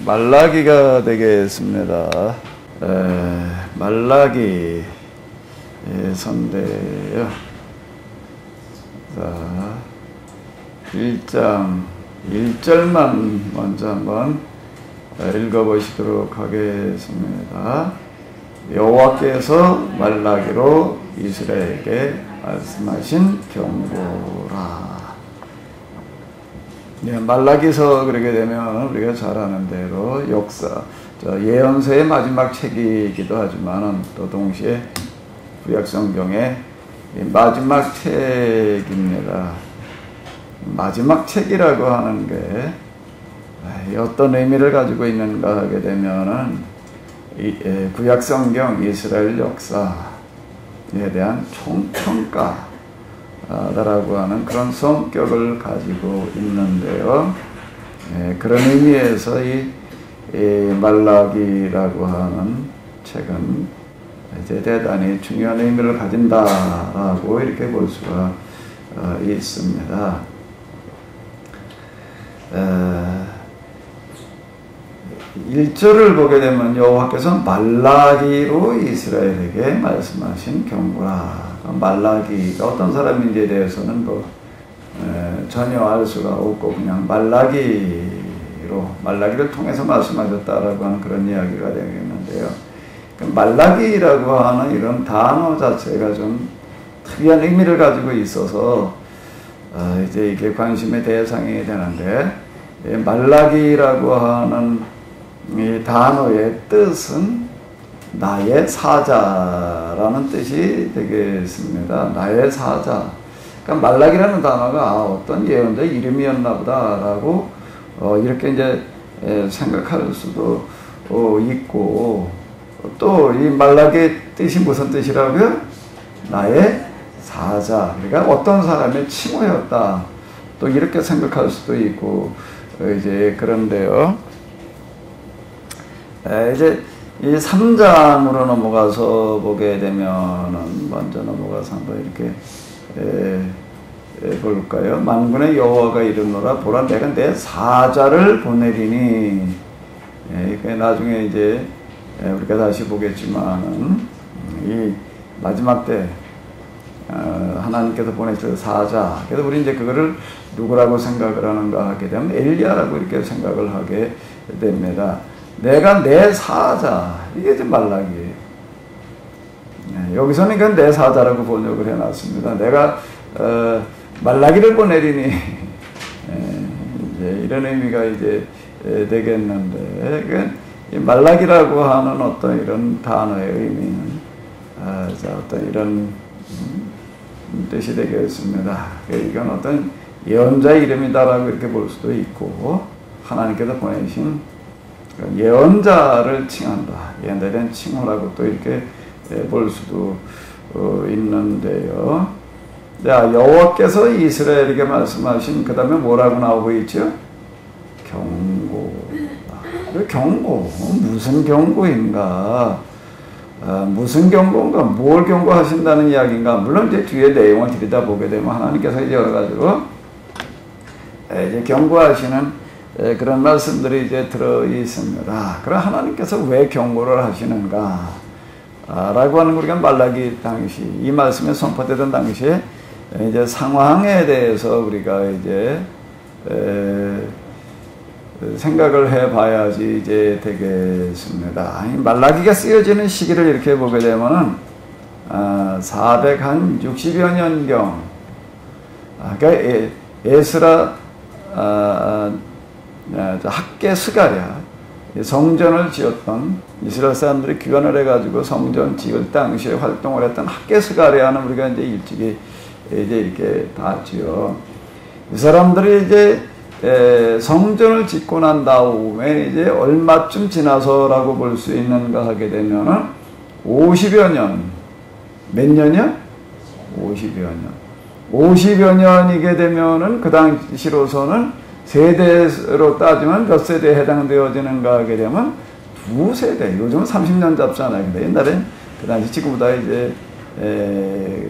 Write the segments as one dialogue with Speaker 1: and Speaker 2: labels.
Speaker 1: 말라기가 되겠습니다. 말라기 선대요. 자, 1장 1절만 먼저 한번 읽어보시도록 하겠습니다. 여호와께서 말라기로 이스라엘에게 말씀하신 경고라. 말라기서 그러게 되면 우리가 잘 아는 대로 역사, 예언서의 마지막 책이기도 하지만 또 동시에 구약성경의 마지막 책입니다. 마지막 책이라고 하는 게 어떤 의미를 가지고 있는가 하게 되면은 구약성경 이스라엘 역사에 대한 총평가 라고 하는 그런 성격을 가지고 있는데요. 그런 의미에서 이 말라기라고 하는 책은 이제 대단히 중요한 의미를 가진다라고 이렇게 볼 수가 있습니다. 1절을 보게 되면 여호와께서 말라기로 이스라엘에게 말씀하신 경고라. 말라기가 어떤 사람인지에 대해서는 전혀 알 수가 없고 그냥 말라기를 통해서 말씀하셨다라고 하는 그런 이야기가 되겠는데요. 말라기라고 하는 이런 단어 자체가 좀 특이한 의미를 가지고 있어서 이제 이게 관심의 대상이 되는데, 말라기라고 하는 이 단어의 뜻은 나의 사자라는 뜻이 되겠습니다. 나의 사자. 그러니까 말라기라는 단어가 어떤 예언자의 이름이었나 보다라고 이렇게 이제 생각할 수도 있고, 또 이 말라기의 뜻이 무슨 뜻이라고요? 나의 사자. 그러니까 어떤 사람의 칭호였다. 또 이렇게 생각할 수도 있고, 이제 그런데요. 이제 이 3장으로 넘어가서 보게 되면은, 먼저 넘어가서 한번 이렇게 볼까요? 만군의 여호와가 이르노라, 보라 내가 내 사자를 보내리니. 나중에 이제 우리가 다시 보겠지만은 이 마지막 때 하나님께서 보내실 사자. 그래서 우리 이제 그거를 누구라고 생각을 하는가 하게 되면 엘리야라고 이렇게 생각을 하게 됩니다. 내가 내 사자. 이게 좀 말라기예요. 여기서는 그냥 내 사자라고 번역을 해놨습니다. 내가 말라기를 보내리니 이제 이런 의미가 이제 되겠는데, 이 말라기라고 하는 어떤 이런 단어의 의미는 어떤 이런 뜻이 되겠습니다. 이건 어떤 예언자의 이름이다라고 이렇게 볼 수도 있고, 하나님께서 보내신 예언자를 칭한다. 예언자에 대한 칭호라고 또 이렇게 볼 수도 있는데요. 자, 여호와께서 이스라엘에게 말씀하신, 그 다음에 뭐라고 나오고 있죠? 경고. 경고. 무슨 경고인가? 무슨 경고인가? 뭘 경고하신다는 이야기인가? 물론 이제 뒤에 내용을 들여다보게 되면 하나님께서 이제 여러 가지로 이제 경고하시는 그런 말씀들이 이제 들어 있습니다. 그럼 하나님께서 왜 경고를 하시는가? 라고 하는 우리가 말라기 당시, 이 말씀이 선포되던 당시에 이제 상황에 대해서 우리가 이제 생각을 해 봐야지 이제 되겠습니다. 말라기가 쓰여지는 시기를 이렇게 보게 되면은 460여 년경, 그러니까 에스라 학개 스가랴, 성전을 지었던, 이스라엘 사람들이 귀환을 해가지고 성전 지을 당시에 활동을 했던 학개 스가랴는 우리가 이제 일찍이 이제 이렇게 봤지요. 이 사람들이 이제 성전을 짓고 난 다음에 이제 얼마쯤 지나서라고 볼 수 있는가 하게 되면은 50여 년, 몇 년이요? 50여 년. 50여 년이게 되면은 그 당시로서는 세대로 따지면 몇 세대에 해당되어지는가 하게 되면 두 세대. 요즘은 30년 잡잖아요. 근데 옛날엔 그 당시 지금보다 이제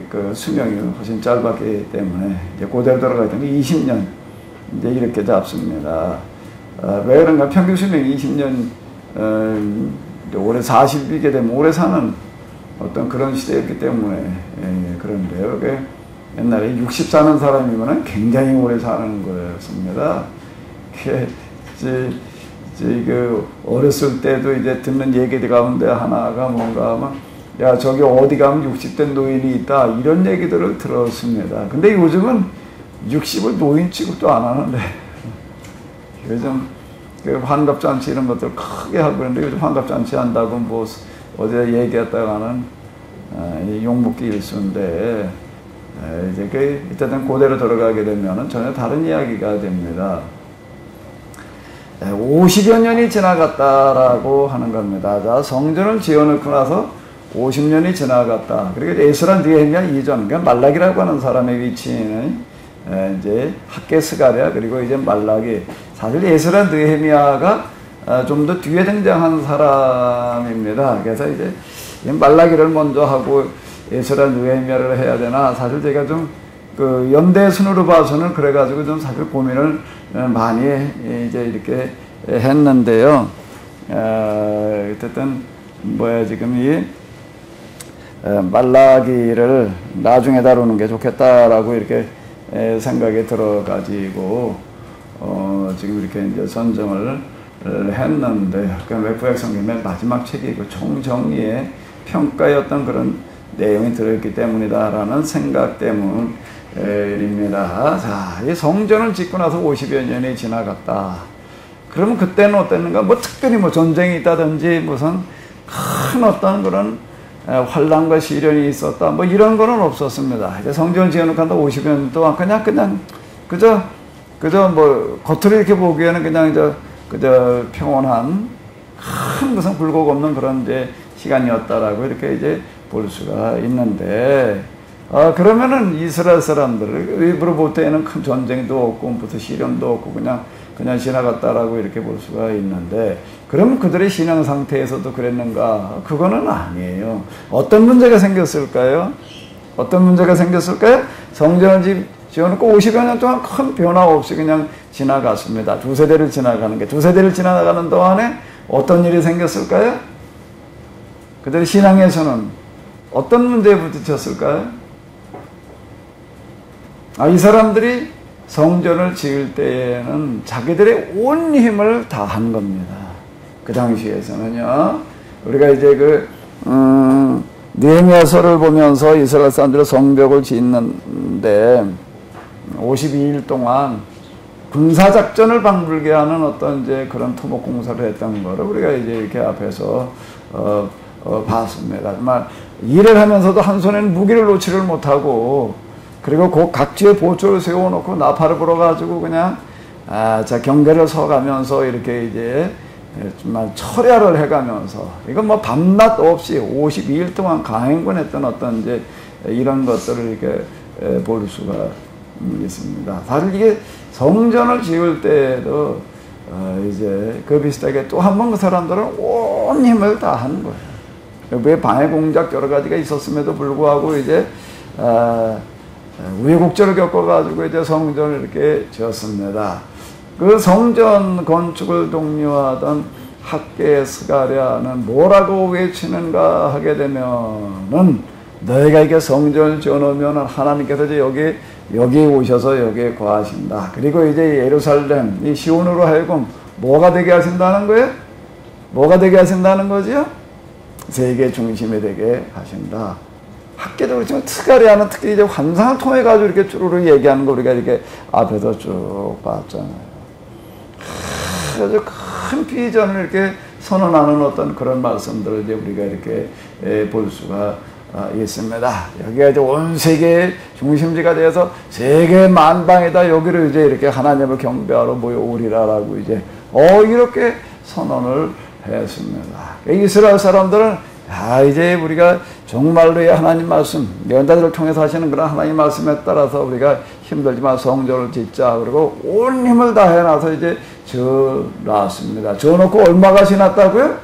Speaker 1: 그 수명이 훨씬 짧았기 때문에 이제 그대로 돌아가기 때문에 20년 이제 이렇게 잡습니다. 왜 그런가? 평균 수명이 20년, 올해 40이게 되면 오래 사는 어떤 그런 시대였기 때문에, 그런데요. 옛날에 60 사는 사람이면 굉장히 오래 사는 거였습니다. 어렸을 때도 이제 듣는 얘기들 가운데 하나가 뭔가 하면, 야, 저기 어디 가면 60대 노인이 있다. 이런 얘기들을 들었습니다. 근데 요즘은 60을 노인 취급도 안 하는데, 요즘 환갑잔치 이런 것들 크게 하고 그러는데, 요즘 환갑잔치 한다고 뭐 어제 얘기했다가는 욕먹기 일수인데, 이제 이때는 고대로 들어가게 되면 전혀 다른 이야기가 됩니다. 50여 년이 지나갔다라고 하는 겁니다. 자, 성전을 지어놓고 나서 50년이 지나갔다. 그리고 에스라 느헤미야 이전, 그러니까 말라기라고 하는 사람의 위치는 이제 학개 스가랴 그리고 이제 말라기. 사실 에스라 느헤미야가 좀 더 뒤에 등장한 사람입니다. 그래서 이제 말라기를 먼저 하고 에스라 느헤미야를 해야 되나, 사실 제가 좀 그 연대 순으로 봐서는 그래가지고 좀 사실 고민을 많이 이제 이렇게 했는데요. 어쨌든 지금 이 말라기를 나중에 다루는 게 좋겠다라고 이렇게 생각이 들어가지고 지금 이렇게 이제 선정을 했는데, 구약 성경의 마지막 책이고 총정리의 평가였던 그런 내용이 들어있기 때문이다라는 생각 때문입니다. 자, 이 성전을 짓고 나서 50여 년이 지나갔다. 그러면 그때는 어땠는가? 뭐 특별히 뭐 전쟁이 있다든지 무슨 큰 어떤 그런 환난과 시련이 있었다. 뭐 이런 거는 없었습니다. 이제 성전을 지어놓고 한다 50여 년 동안 그저 뭐 겉으로 이렇게 보기에는 그저 평온한 큰 무슨 굴곡 없는 그런 이제 시간이었다라고 이렇게 이제 볼 수가 있는데, 그러면은 이스라엘 사람들 일부러 볼 때에는 큰 전쟁도 없고 무슨 시련도 없고 그냥 지나갔다라고 이렇게 볼 수가 있는데, 그럼 그들의 신앙 상태에서도 그랬는가? 그거는 아니에요. 어떤 문제가 생겼을까요? 성전을 지어놓고 50여 년 동안 큰 변화 없이 그냥 지나갔습니다. 두 세대를 지나가는 동안에 어떤 일이 생겼을까요? 그들의 신앙에서는 어떤 문제에 부딪혔을까요? 이 사람들이 성전을 지을 때에는 자기들의 온 힘을 다한 겁니다. 그 당시에서는요. 우리가 이제 느헤미야서를 보면서 이스라엘 사람들이 성벽을 짓는데 52일 동안 군사작전을 방불케 하는 어떤 이제 그런 토목공사를 했던 거를 우리가 이제 이렇게 앞에서 봤습니다. 정말 일을 하면서도 한 손에는 무기를 놓지를 못하고, 그리고 그 각지에 보초를 세워놓고 나팔을 불어가지고 그냥 경계를 서가면서 이렇게 이제 정말 철야를 해가면서, 이건 뭐 밤낮 없이 52일 동안 강행군했던 어떤 이제 이런 것들을 이렇게 볼 수가 있습니다. 사실 이게 성전을 지을 때에도 이제 그 비슷하게 또 한 번 그 사람들은 온 힘을 다한 거예요. 왜 방해 공작 여러 가지가 있었음에도 불구하고 이제 우여곡절을 겪어가지고 이제 성전을 이렇게 지었습니다. 그 성전 건축을 독려하던 학개 스가랴는 뭐라고 외치는가 하게 되면은, 너희가 이게 성전을 지어놓으면 하나님께서 이제 여기 오셔서 여기에 거하신다. 그리고 이제 예루살렘, 이 시온으로 하여금 뭐가 되게 하신다는 거예요? 뭐가 되게 하신다는 거지요? 세계 중심이 되게 하신다. 학계도 그렇지만 스가랴는 특히 이제 환상을 통해 가지고 이렇게 쭈루루 얘기하는 거 우리가 이렇게 앞에서 쭉 봤잖아요. 아주 큰 비전을 이렇게 선언하는 어떤 그런 말씀들을 이제 우리가 이렇게 볼 수가 있습니다. 여기가 이제 온 세계의 중심지가 되어서 세계 만방에다 여기를 이제 이렇게 하나님을 경배하러 모여오리라라고 이제 이렇게 선언을 했습니다. 이스라엘 사람들은 이제 우리가 정말로의 하나님 말씀, 연단들을 통해서 하시는 그런 하나님 말씀에 따라서 우리가 힘들지만 성전을 짓자. 그리고 온 힘을 다해놔서 이제 지어놨습니다. 지어놓고 얼마가 지났다고요?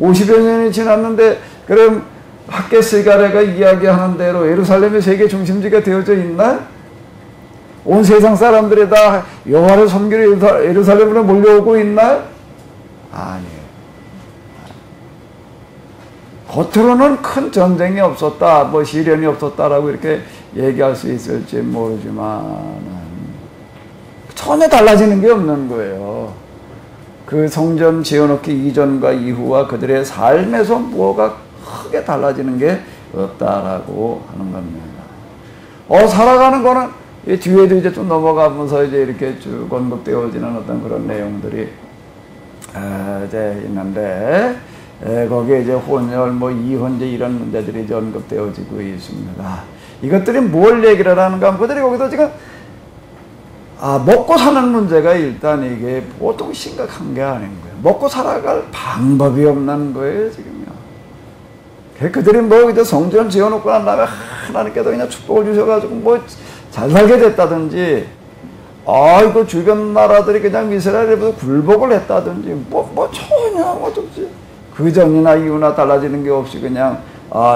Speaker 1: 50여 년이 지났는데, 그럼 학개 스가랴가 이야기하는 대로 예루살렘이 세계 중심지가 되어져 있나? 온 세상 사람들이 다 여호와를 섬기러 예루살렘으로 몰려오고 있나요? 아니에요. 겉으로는 큰 전쟁이 없었다, 뭐 시련이 없었다라고 이렇게 얘기할 수 있을지 모르지만 전혀 달라지는 게 없는 거예요. 그 성전 지어놓기 이전과 이후와 그들의 삶에서 뭐가 크게 달라지는 게 없다라고 하는 겁니다. 살아가는 거는 이 뒤에도 이제 좀 넘어가면서 이제 이렇게 쭉 언급되어지는 어떤 그런 내용들이 이제 있는데, 거기에 이제 혼혈, 뭐 이혼, 이제 이런 문제들이 이제 언급되어지고 있습니다. 이것들이 뭘 얘기를 하는가 하면 그들이 거기서 지금 먹고 사는 문제가 일단 이게 보통 심각한 게 아닌 거예요. 먹고 살아갈 방법이 없는 거예요, 지금요. 그들이 뭐 이제 성전 지어놓고 난 다음에 하나님께서 그냥 축복을 주셔가지고 뭐 잘 살게 됐다든지, 이거 주변 나라들이 그냥 이스라엘에서 굴복을 했다든지, 전혀 뭐든지 그 전이나 이후나 달라지는 게 없이 그냥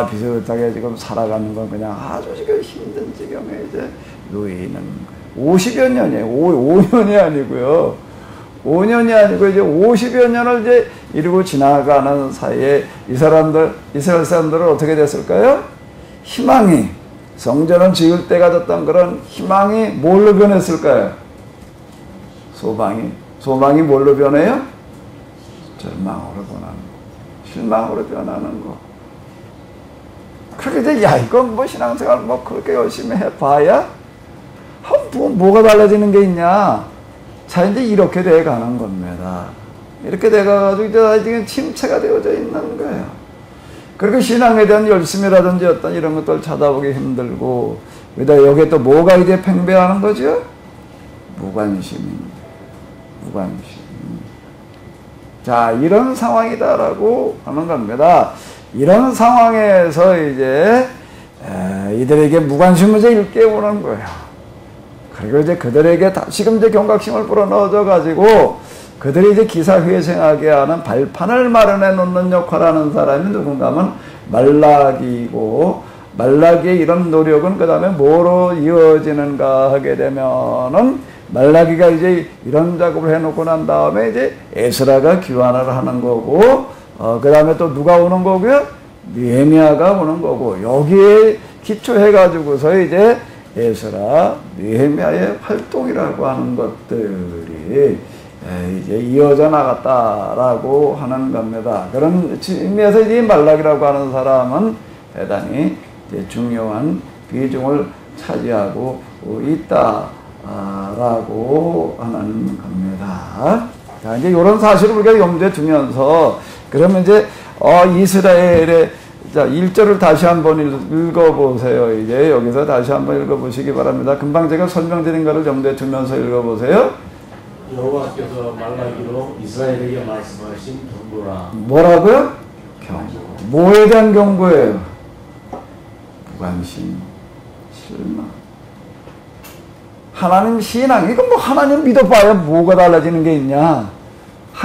Speaker 1: 비슷하게 지금 살아가는 건 그냥 아주 지금 힘든 지경에 이제 놓이는 거예요. 50여 년이에요. 5년이 아니고요. 5년이 아니고 이제 50여 년을 이제 이루고 지나가는 사이에 이스라엘 사람들은 어떻게 됐을까요? 희망이, 성전을 지을 때 가졌던 그런 희망이 뭘로 변했을까요? 소망이 뭘로 변해요? 절망으로 변하는 거. 실망으로 변하는 거. 그렇게 이제, 이건 뭐 신앙생활 뭐 그렇게 열심히 해봐야? 뭐가 달라지는 게 있냐? 자, 이제 이렇게 돼 가는 겁니다. 이렇게 돼 가가지고 이제 지금 침체가 되어져 있는 거예요. 그리고 신앙에 대한 열심이라든지 어떤 이런 것들 찾아보기 힘들고, 그러다 여기에 또 뭐가 이제 팽배하는 거죠? 무관심입니다. 무관심. 자, 이런 상황이다라고 하는 겁니다. 이런 상황에서 이제 이들에게 무관심을 이제 일깨우는 거예요. 그리고 이제 그들에게 다시금 이제 경각심을 불어넣어져 가지고 그들이 이제 기사회생하게 하는 발판을 마련해 놓는 역할을 하는 사람이 누군가 하면 말라기고, 말라기의 이런 노력은 그 다음에 뭐로 이어지는가 하게 되면은 말라기가 이제 이런 작업을 해놓고 난 다음에 이제 에스라가 귀환을 하는 거고, 그 다음에 또 누가 오는 거고요? 느헤미야가 오는 거고, 여기에 기초해가지고서 이제 에스라, 느헤미야의 활동이라고 하는 것들이 이제 이어져 나갔다라고 하는 겁니다. 그런 의미에서 이 말라기라고 하는 사람은 대단히 이제 중요한 비중을 차지하고 있다라고 하는 겁니다. 자, 이제 이런 사실을 우리가 염두에 두면서, 그러면 이제 이스라엘의, 자, 1절을 다시 한번 읽어보세요. 이제 여기서 다시 한번 읽어보시기 바랍니다. 금방 제가 설명드린 것을 염두에 두면서 읽어보세요.
Speaker 2: 여호와께서 말라기로 이스라엘에게 말씀하신 경고라.
Speaker 1: 뭐라고요? 경고. 뭐에 대한 경고예요? 무관심, 실망. 하나님 신앙, 이건 뭐 하나님 믿어봐야 뭐가 달라지는 게 있냐?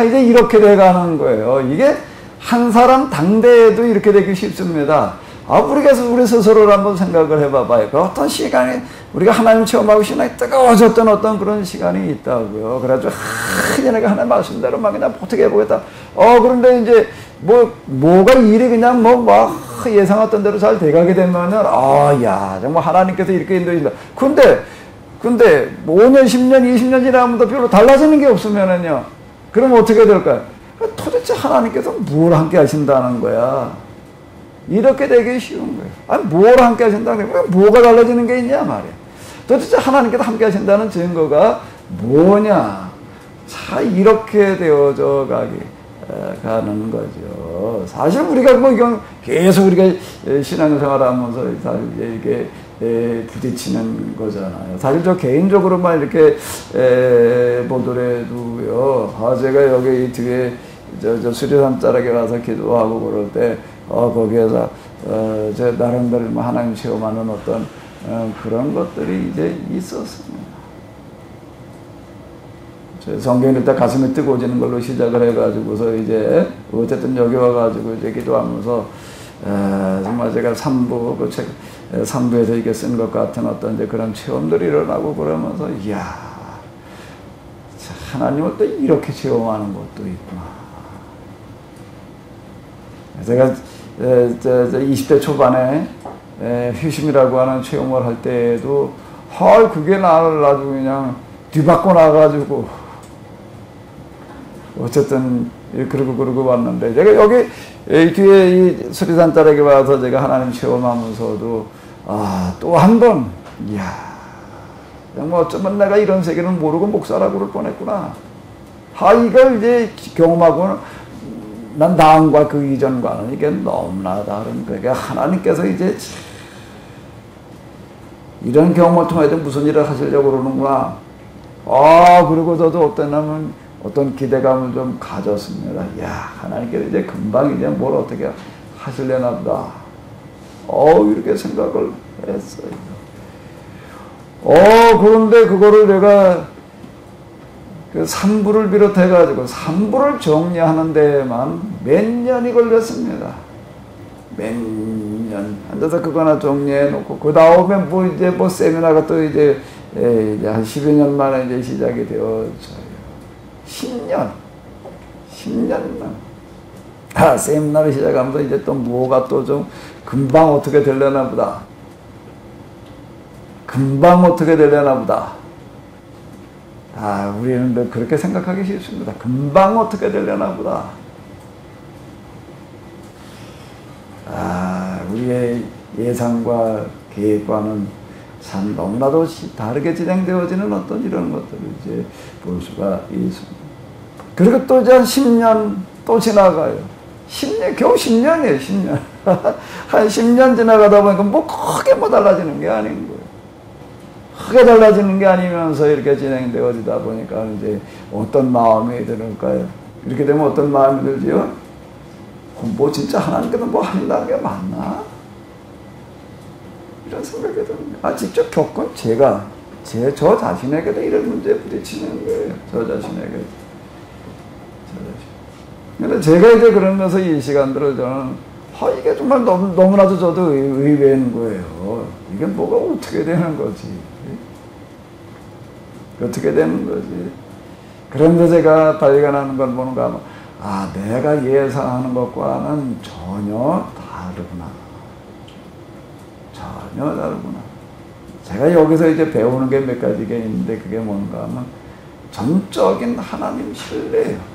Speaker 1: 이제 이렇게 돼가는 거예요. 이게 한 사람 당대에도 이렇게 되기 쉽습니다. 우리 스스로를 한번 생각을 해봐봐요. 그 어떤 시간이 우리가 하나님 체험하고 신앙이 뜨거워졌던 어떤 그런 시간이 있다고요. 그래가지고 이제 내가 하나님 말씀대로 막 그냥 어떻게 해보겠다. 그런데 이제 뭐가 일이 그냥 막 예상했던 대로 잘 돼가게 되면은 정말 하나님께서 이렇게 인도해준다. 근데 5년, 10년, 20년 지나면도 별로 달라지는 게 없으면은요. 그럼 어떻게 될까요? 도대체 하나님께서 뭘 함께 하신다는 거야? 이렇게 되기 쉬운 거예요. 뭘 함께 하신다는 거야? 뭐가 달라지는 게 있냐 말이야. 도대체 하나님께서 함께 하신다는 증거가 뭐냐? 자, 이렇게 되어져 가는 거죠. 사실 우리가 이건 계속 우리가 신앙생활 하면서 이렇게 부딪히는 거잖아요. 사실 저 개인적으로만 이렇게 보더라도요. 제가 여기 뒤에 저 수리산 자락에 가서 기도하고 그럴 때 거기에서 제 나름대로 하나님 체험하는 어떤 그런 것들이 이제 있었습니다. 성경을 일단 가슴이 뜨거워지는 걸로 시작을 해가지고서 이제 어쨌든 여기 와가지고 이제 기도하면서 정말 제가 3부, 그 책, 3부에서 이게 쓴 것 같은 어떤 이제 그런 체험들이 일어나고 그러면서, 이야, 하나님을 또 이렇게 체험하는 것도 있구나. 제가 20대 초반에 휴심이라고 하는 체험을 할 때에도 그게 나를 아주 그냥 뒤바꿔 나가지고 어쨌든 그러고 왔는데, 제가 여기 뒤에 이 수리산 자락에 와서 제가 하나님 체험하면서도 또 한 번, 이야, 뭐 어쩌면 내가 이런 세계는 모르고 목사라고 그럴 뻔했구나. 이걸 이제 경험하고는 난 다음과 그 이전과는 이게 너무나 다른 거예요. 그러니까 하나님께서 이제 이런 경험을 통해서 무슨 일을 하시려고 그러는구나. 그리고 저도 어떤 기대감을 좀 가졌습니다. 야, 하나님께서 이제 금방 이제 뭘 어떻게 하시려나 보다. 이렇게 생각을 했어요. 그런데 그거를 내가 그 3부를 비롯해가지고 3부를 정리하는 데에만 몇 년이 걸렸습니다. 몇 년. 앉아서 그거 하나 정리해놓고, 그 다음에 뭐 세미나가 또 이제 한 10여 년 만에 이제 시작이 되었어요. 10년. 세미나를 시작하면서 이제 또 뭐가 또 좀 금방 어떻게 되려나 보다. 우리는 그렇게 생각하기 쉽습니다. 금방 어떻게 되려나 보다. 우리의 예상과 계획과는 참 너무나도 다르게 진행되어지는 어떤 이런 것들을 이제 볼 수가 있습니다. 그리고 또 이제 한 10년 또 지나가요. 10년, 겨우 10년이에요, 10년. 한 10년 지나가다 보니까 크게 달라지는 게 아닌 거예요. 크게 달라지는 게 아니면서 이렇게 진행되어지다 보니까 이제 어떤 마음이 들을까요? 이렇게 되면 어떤 마음이 들지요? 진짜 하나님께서 한다는 게 맞나? 이런 생각이 듭니다. 직접 겪은 저 자신에게도 이런 문제에 부딪히는 거예요. 저 자신에게. 근데 제가 이제 그러면서 이 시간들을 저는, 이게 정말 너무나도 저도 의외인 거예요. 이게 뭐가 어떻게 되는 거지? 어떻게 되는 거지? 그런데 제가 발견하는 걸 보는가 하면, 내가 예상하는 것과는 전혀 다르구나. 제가 여기서 이제 배우는 게 몇 가지가 있는데, 그게 뭔가 하면, 전적인 하나님 신뢰예요.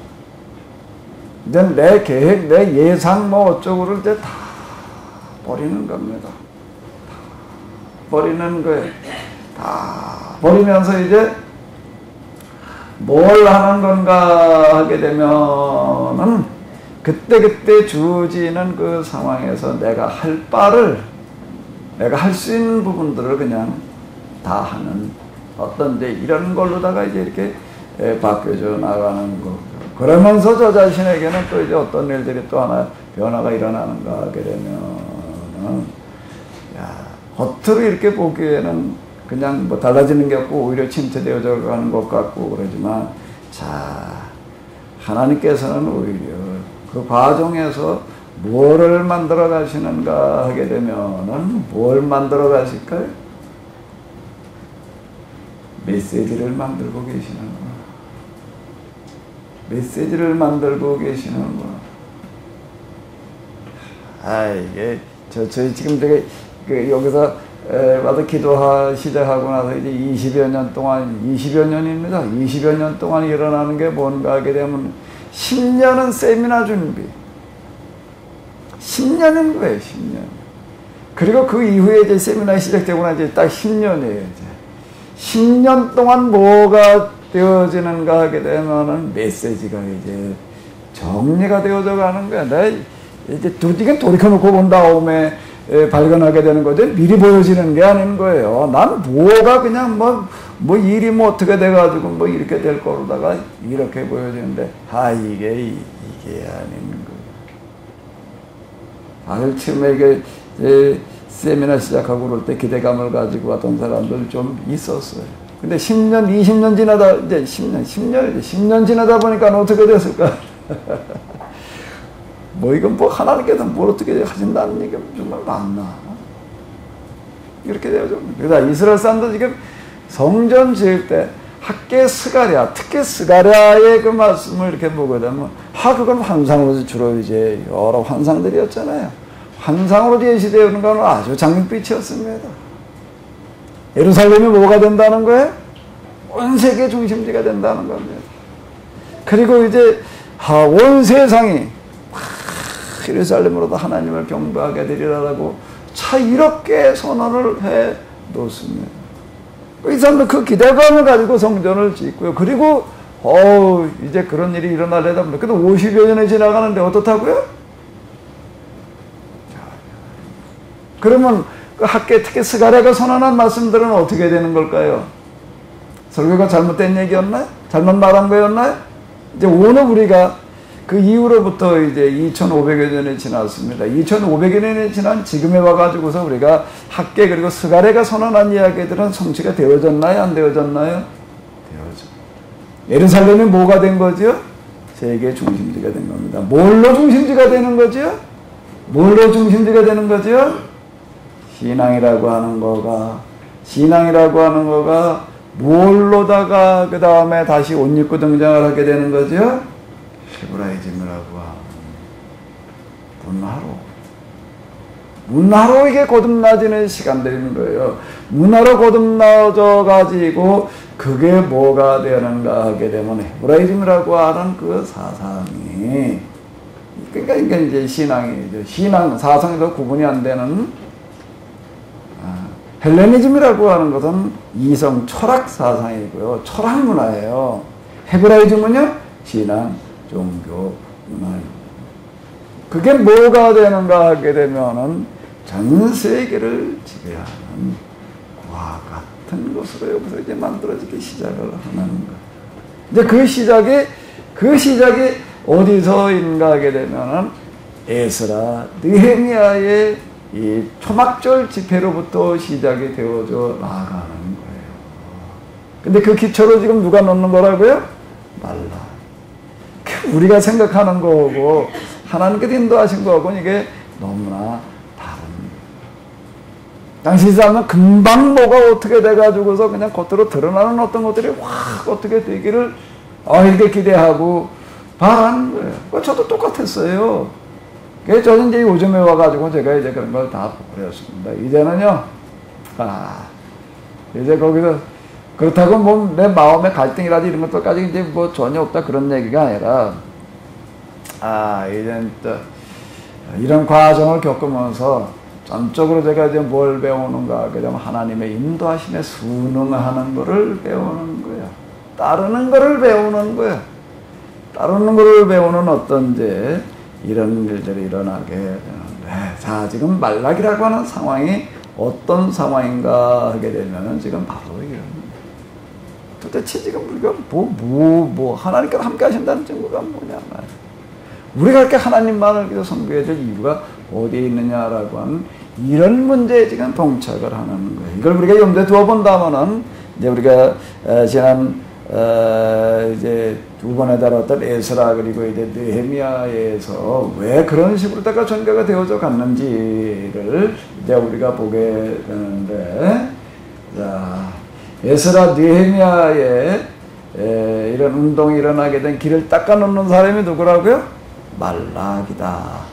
Speaker 1: 이제 내 계획, 내 예상 어쩌고를 이제 다 버리는 겁니다. 버리는 거예요. 다 버리면서 이제 뭘 하는 건가 하게 되면은 그때 주어지는 그 상황에서 내가 할 수 있는 부분들을 그냥 다 하는 어떤 이제 이런 걸로다가 이제 이렇게 바뀌어져 나가는 거. 그러면서 저 자신에게는 또 이제 어떤 일들이 또 하나 변화가 일어나는가 하게 되면은, 겉으로 이렇게 보기에는 그냥 달라지는 게 없고 오히려 침체되어져 가는 것 같고 그러지만, 하나님께서는 오히려 그 과정에서 뭐를 만들어 가시는가 하게 되면은 뭘 만들어 가실까요? 메시지를 만들고 계시는 메시지를 만들고 계시는구나. 이게, 저희 지금 되게, 여기서, 와서 시작하고 나서 이제 20여 년입니다. 20여 년 동안 일어나는 게 뭔가 하게 되면, 10년은 세미나 준비. 10년인 거예요, 10년. 그리고 그 이후에 이제 세미나 시작되고 나서 이제 딱 10년이에요, 이제. 10년 동안 뭐가 되어지는가 하게 되면은 메시지가 이제 정리가 되어져 가는 거야. 이제 이게 돌이켜놓고 본 다음에 발견하게 되는 거죠. 미리 보여지는 게 아닌 거예요. 난 뭐가 그냥 일이 어떻게 돼가지고 이렇게 될 거로다가 이렇게 보여지는데, 이게 아닌 거예요. 처음에 이게 세미나 시작하고 그럴 때 기대감을 가지고 왔던 사람들 좀 있었어요. 근데 10년, 20년 지나다, 이제 10년 지나다 보니까 어떻게 됐을까? 뭐 이건 뭐 하나님께서 뭘 어떻게 하신다는 얘기가 정말 맞나? 이렇게 되어져. 그러다 이스라엘 사람들 지금 성전 지을 때 학계 스가랴, 특히 스가랴의 그 말씀을 이렇게 보게 되면 그건 환상으로 주로 이제 여러 환상들이었잖아요. 환상으로 제시되는 건 아주 장밋빛이었습니다. 예루살렘이 뭐가 된다는 거예요? 온 세계 중심지가 된다는 겁니다. 그리고 이제 온 세상이 예루살렘으로도 하나님을 경배하게 되리라고 이렇게 선언을 해 놓습니다. 이 사람들 그 기대감을 가지고 성전을 짓고요. 그리고 이제 그런 일이 일어나려다 보니까 50여 년이 지나가는데 어떻다고요? 그러면 그 학계 특히 스가랴가 선언한 말씀들은 어떻게 되는 걸까요? 설교가 잘못된 얘기였나요? 잘못 말한 거였나요? 이제 오늘 우리가 그 이후로부터 이제 2500여 년이 지났습니다. 2500여 년이 지난 지금에 와가지고서 우리가 학계 그리고 스가랴가 선언한 이야기들은 성취가 되어졌나요? 안 되어졌나요? 되어졌. 예루살렘이 뭐가 된 거죠? 세계 중심지가 된 겁니다. 뭘로 중심지가 되는 거죠? 뭘로 중심지가 되는 거죠? 신앙이라고 하는 거가 뭘로다가 그 다음에 다시 옷 입고 등장을 하게 되는 거죠? 헤브라이즘이라고 하는 문화로 이게 거듭나지는 시간들인 거예요. 문화로 거듭나져 가지고 그게 뭐가 되는가 하게 되면 헤브라이즘이라고 하는 그 사상이 그러니까 이제 신앙이죠. 신앙 사상에도 구분이 안 되는 헬레니즘이라고 하는 것은 이성 철학 사상이고요. 철학 문화예요. 헤브라이즘은요 신앙 종교 문화입니다. 그게 뭐가 되는가 하게 되면은 전 세계를 지배하는 과 같은 것으로 여기서 이제 만들어지기 시작을 하는 거예요. 이제 그 시작이 어디서인가 하게 되면은 에스라, 느헤미야의 이 초막절 집회로부터 시작이 되어져 나가는 거예요. 근데 그 기초로 지금 누가 놓는 거라고요? 말라. 우리가 생각하는 거고 하나님께서 인도하신 거하고 이게 너무나 다릅니다. 당시 사람은 금방 뭐가 어떻게 돼가지고서 그냥 겉으로 드러나는 어떤 것들이 확 어떻게 되기를 이렇게 기대하고 바라는 거예요. 저도 똑같았어요. 저는 이제 요즘에 와가지고 제가 이제 그런 걸 다 버렸습니다. 이제는요, 이제 거기서 그렇다고 뭐 내 마음의 갈등이라든지 이런 것들까지 이제 뭐 전혀 없다 그런 얘기가 아니라, 이젠 또 이런 과정을 겪으면서 전적으로 제가 이제 뭘 배우는가 하게 되면 하나님의 인도하심에 순응하는 거를 배우는 거예요. 따르는 거를 배우는 거예요. 따르는 거를 배우는 어떤지 이런 일들이 일어나게 되는데, 자, 지금 말라기라고 하는 상황이 어떤 상황인가 하게 되면은 지금 바로 이런, 도대체 지금 우리가 하나님께서 함께 하신다는 증거가 뭐냐 말이야. 우리가 이렇게 하나님만을 섬겨야 될 이유가 어디에 있느냐라고 하는 이런 문제에 지금 동착을 하는 거예요. 이걸 우리가 염두에 두어 본다면은, 이제 우리가 지난 이제 두 번에 다뤘던 에스라 그리고 이제 느헤미야에서 왜 그런 식으로다가 전개가 되어져 갔는지를 이제 우리가 보게 되는데, 자, 에스라 느헤미야에 이런 운동이 일어나게 된 길을 닦아놓는 사람이 누구라고요? 말라기다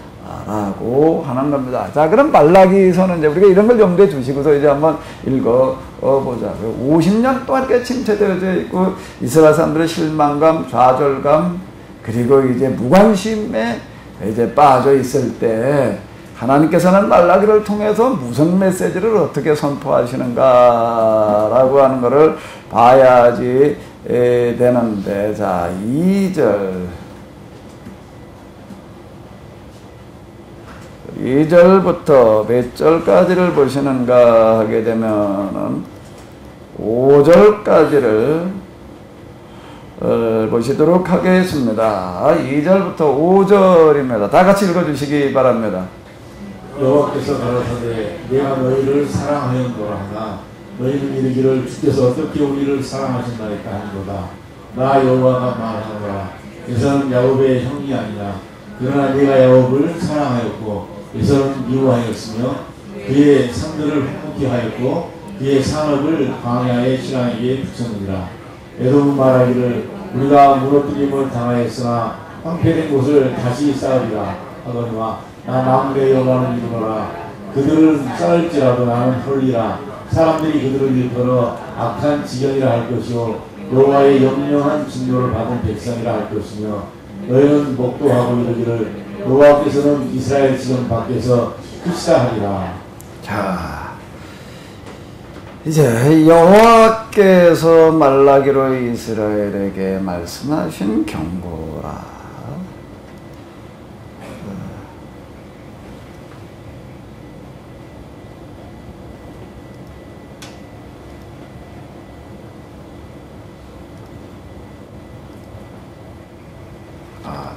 Speaker 1: 라고 하는 겁니다. 자, 그럼 말라기서는 이제 우리가 이런 걸 염두에 두시고서 이제 한번 읽어보자고요. 50년 동안 이렇게 침체되어져 있고 이스라엘 사람들의 실망감, 좌절감, 그리고 이제 무관심에 이제 빠져 있을 때 하나님께서는 말라기를 통해서 무슨 메시지를 어떻게 선포하시는가라고 하는 것을 봐야지 되는데, 자, 2절부터 몇 절까지를 보시는가 하게 되면은 5절까지를 보시도록 하겠습니다. 2절부터 5절입니다. 다 같이 읽어주시기 바랍니다.
Speaker 2: 여호와께서 가라사대 내가 너희를 사랑하였노라 하나 너희는 이르기를 주께서 어떻게 우리를 사랑하신다니까 하는도다. 나 여호와가 말하노라. 에서는 야곱의 형이 아니라 그러나 내가 야곱을 사랑하였고 에서는 미워하였으며 그의 산들을 헛먹게 하였고 그의 산업을 광야의 신랑에게 붙였느니라. 에돔은 말하기를 우리가 무너뜨림을 당하였으나 황폐된 곳을 다시 쌓으리라 하거니와 나 만군의 여호와를 이루노라. 그들을 쌓을지라도 나는 헐리라. 사람들이 그들을 일컬어 악한 지경이라 할 것이요 여호와의 영영한 진노를 받은 백성이라 할 것이며 너희는 목도하고 이르기를 여호와께서는 이스라엘 지경 밖에서 크시다 하리라.
Speaker 1: 자, 이제 여호와께서 말라기로 이스라엘에게 말씀하신 경고라.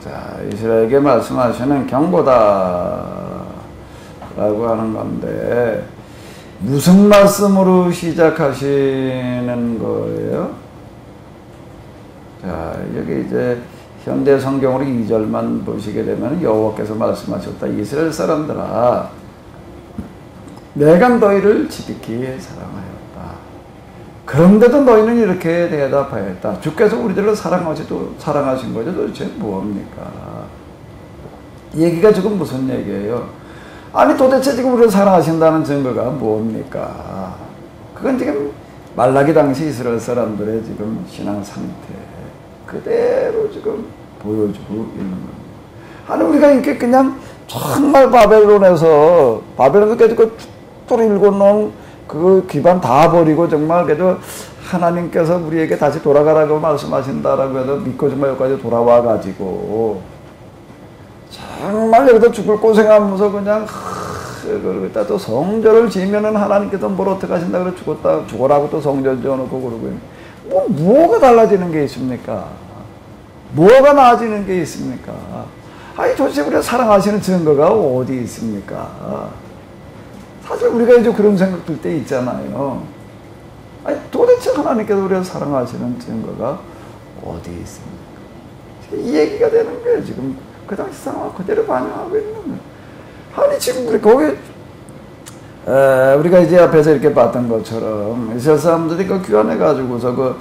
Speaker 1: 자, 이스라엘에게 말씀하시는 경고다 라고 하는 건데 무슨 말씀으로 시작하시는 거예요? 자, 여기 이제 현대 성경으로 2절만 보시게 되면 여호와께서 말씀하셨다. 이스라엘 사람들아, 내가 너희를 지극히 사랑하였다. 그런데도 너희는 이렇게 대답하였다. 주께서 우리들을 사랑하신 거죠. 도대체 뭡니까? 이 얘기가 지금 무슨 얘기예요? 아니 도대체 지금 우리를 사랑하신다는 증거가 뭡니까? 그건 지금 말라기 당시 이스라엘 사람들의 지금 신앙 상태 그대로 지금 보여주고 있는 겁니다. 아니 우리가 이렇게 그냥 정말 바벨론에서 그 뚫고 놓은 그 기반 다 버리고 정말 그래도 하나님께서 우리에게 다시 돌아가라고 말씀하신다라고 해서 믿고 정말 여기까지 돌아와 가지고 정말 여기서 죽을 고생하면서 그냥 그러다 또 성전을 지으면은 하나님께서 뭘 어떻게 하신다 그래 죽어라고 또 성전 지어놓고 그러고 뭐가 달라지는 게 있습니까? 뭐가 나아지는 게 있습니까? 아니 도대체 우리가 사랑하시는 증거가 어디 있습니까? 사실 우리가 이제 그런 생각 들 때 있잖아요. 아니 도대체 하나님께서 우리를 사랑하시는 증거가 어디 있습니까? 이 얘기가 되는 거예요. 지금 그 당시 상황 그대로 반영하고 있는 거예요. 아니 지금 우리 거기 우리가 이제 앞에서 이렇게 봤던 것처럼 이스라엘 사람들이 그 귀환해 가지고서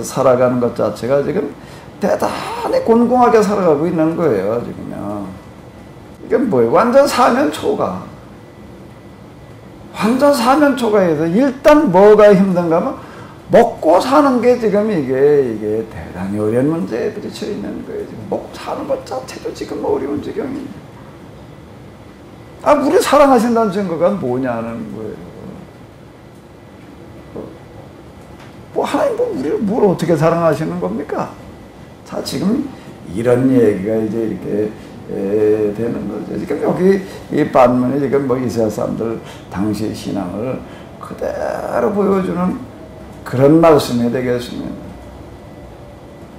Speaker 1: 살아가는 것 자체가 지금 대단히 곤궁하게 살아가고 있는 거예요. 지금요. 이게 뭐예요? 완전 사면초가에서 일단 뭐가 힘든가 하면 먹고 사는 게 지금 이게 대단히 어려운 문제에 부딪혀 있는 거예요. 지금 먹고 사는 것 자체도 지금 어려운 지경입니다. 우리 사랑하신다는 증거가 뭐냐는 거예요. 하나님 우리를 뭘 어떻게 사랑하시는 겁니까? 자, 지금 이런 얘기가 이제 이렇게 되는 거죠. 지금 여기 이 반면에 지금 이스라엘 사람들 당시 신앙을 그대로 보여주는 그런 말씀이 되겠습니다.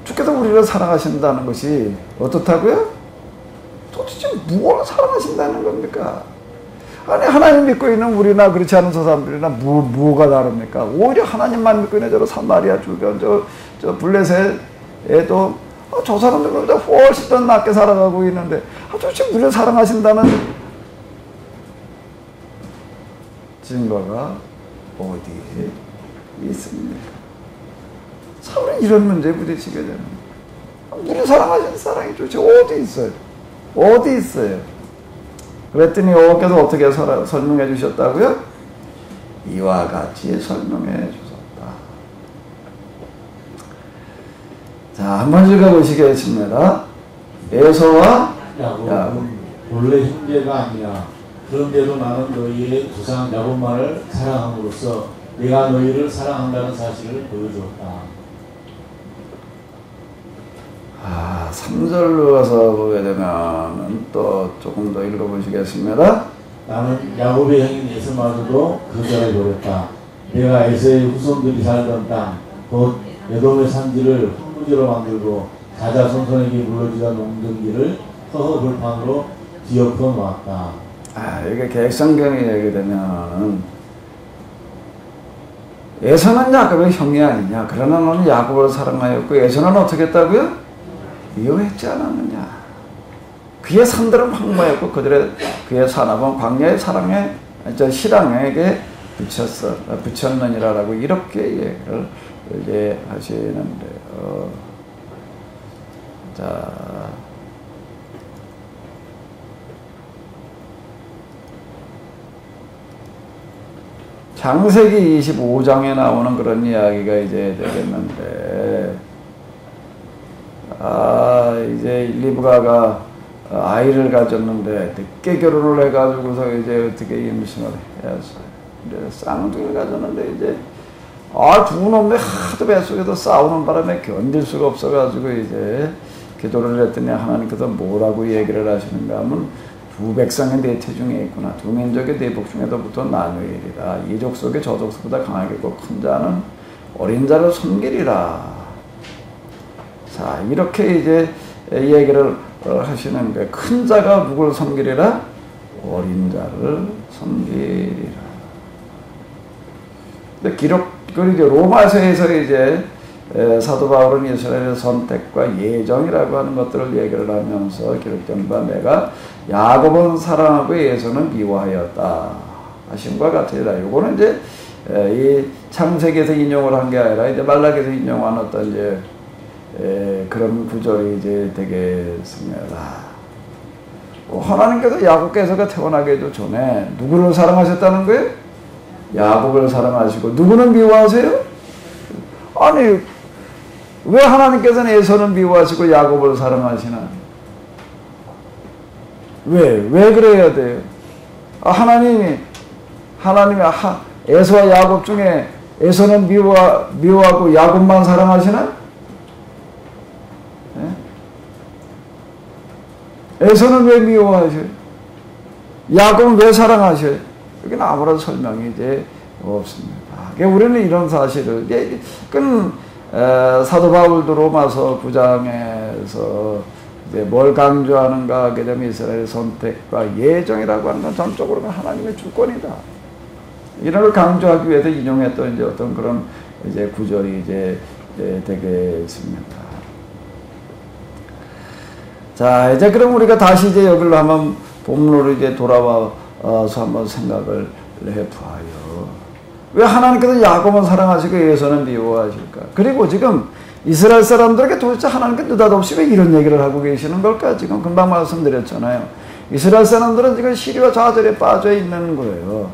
Speaker 1: 주께서 우리를 사랑하신다는 것이 어떻다고요? 도대체 무엇을 사랑하신다는 겁니까? 아니 하나님 믿고 있는 우리나 그렇지 않은 저 사람들이나 뭐가 다릅니까? 오히려 하나님만 믿고 있는 저 사마리아 주변 저 블레셋에도 저 사람들보다 훨씬 더 낫게 살아가고 있는데 도대체 우리를 사랑하신다는 증거가 어디에 있습니까? 참 이런 문제에 부딪히게 되는 우리 사랑하시는 사랑이 도대체 어디 있어요? 어디 있어요? 그랬더니 여호와께서 어떻게 설명해 주셨다고요? 이와 같이 설명해 주셨다. 자, 한번 읽어보시겠습니다. 에서와 야곱.
Speaker 2: 본래 형제가 아니야. 그런데도 나는 너희의 조상 야곱만을 사랑함으로써 내가 너희를 사랑한다는 사실을 보여주었다.
Speaker 1: 3절로 가서 보게 되면 또 조금 더 읽어보시겠습니다.
Speaker 2: 나는 야곱의 형인 에서마저도 거절해 버렸다. 내가 에서의 후손들이 살던 땅, 곧 에돔의 산지를 흙무지로 만들고 자자손손에게 물러지던 농전기를 허허벌판으로 뒤엎어 놓았다.
Speaker 1: 이게 개성경이 얘기되면은 에서는 야곱의 형이 아니냐. 그러나 너는 야곱을 사랑하였고 에서는 어떻게 했다고요? 미워했지 않았느냐. 그의 산들은 황무했고 그의 산업은 광야의 사랑에 신앙에게 붙였느니라라고 이렇게 얘기를 이제 하시는데요. 자, 창세기 25장에 나오는 그런 이야기가 이제 되겠는데, 이제 리브가가 아이를 가졌는데 늦게 결혼을 해가지고서 이제 어떻게 임신을 했어요. 근데 쌍둥이를 가졌는데 이제 두 놈이 하도 뱃속에서 싸우는 바람에 견딜 수가 없어가지고 이제 기도를 했더니 하나님께서 뭐라고 얘기를 하시는가 하면 두 백성의 네 태중에 있구나. 두 민족의 네 복중에서부터 나누리라. 이 족속이 저 족속보다 강하겠고 큰 자는 어린 자를 섬기리라. 자, 이렇게 이제 얘기를 하시는 거예요. 큰 자가 누구를 섬기리라? 어린 자를 섬기리라. 근데 그리고 로마서에서 이제 사도 바울은 이스라엘의 선택과 예정이라고 하는 것들을 얘기를 하면서 기록된 바 내가 야곱은 사랑하고 에서는 미워하였다 하심과 같으리라. 요거는 이제 이 창세기에서 인용을 한 게 아니라 이제 말라기에서 인용한 어떤 이제 그런 구절이 이제 되겠습니다. 하나님께서 야곱께서가 태어나기도 전에 누구를 사랑하셨다는 거예요? 야곱을 사랑하시고 누구는 미워하세요? 아니 왜 하나님께서는 에서는 미워하시고 야곱을 사랑하시나? 왜 그래야 돼요? 하나님이 에서와 야곱 중에 에서는 미워하고 야곱만 사랑하시나? 에서는 왜 미워하셔요? 야곱은 왜 사랑하셔요? 여기는 아무런 설명이 이제 없습니다. 우리는 이런 사실을, 사도 바울도 로마서 9장에서 이제 뭘 강조하는가 하게 되면 이스라엘의 선택과 예정이라고 하는 건 전적으로 하나님의 주권이다. 이런 걸 강조하기 위해서 인용했던 이제 어떤 그런 이제 구절이 이제 되겠습니다. 자, 이제 그럼 우리가 다시 이제 여기로 한번 본문으로 이제 돌아와서 한번 생각을 해봐요. 왜 하나님께서 야곱은 사랑하시고 에서는 미워하실까? 그리고 지금 이스라엘 사람들에게 도대체 하나님께 느닷없이 왜 이런 얘기를 하고 계시는 걸까? 지금 금방 말씀드렸잖아요. 이스라엘 사람들은 지금 시리와 좌절에 빠져 있는 거예요.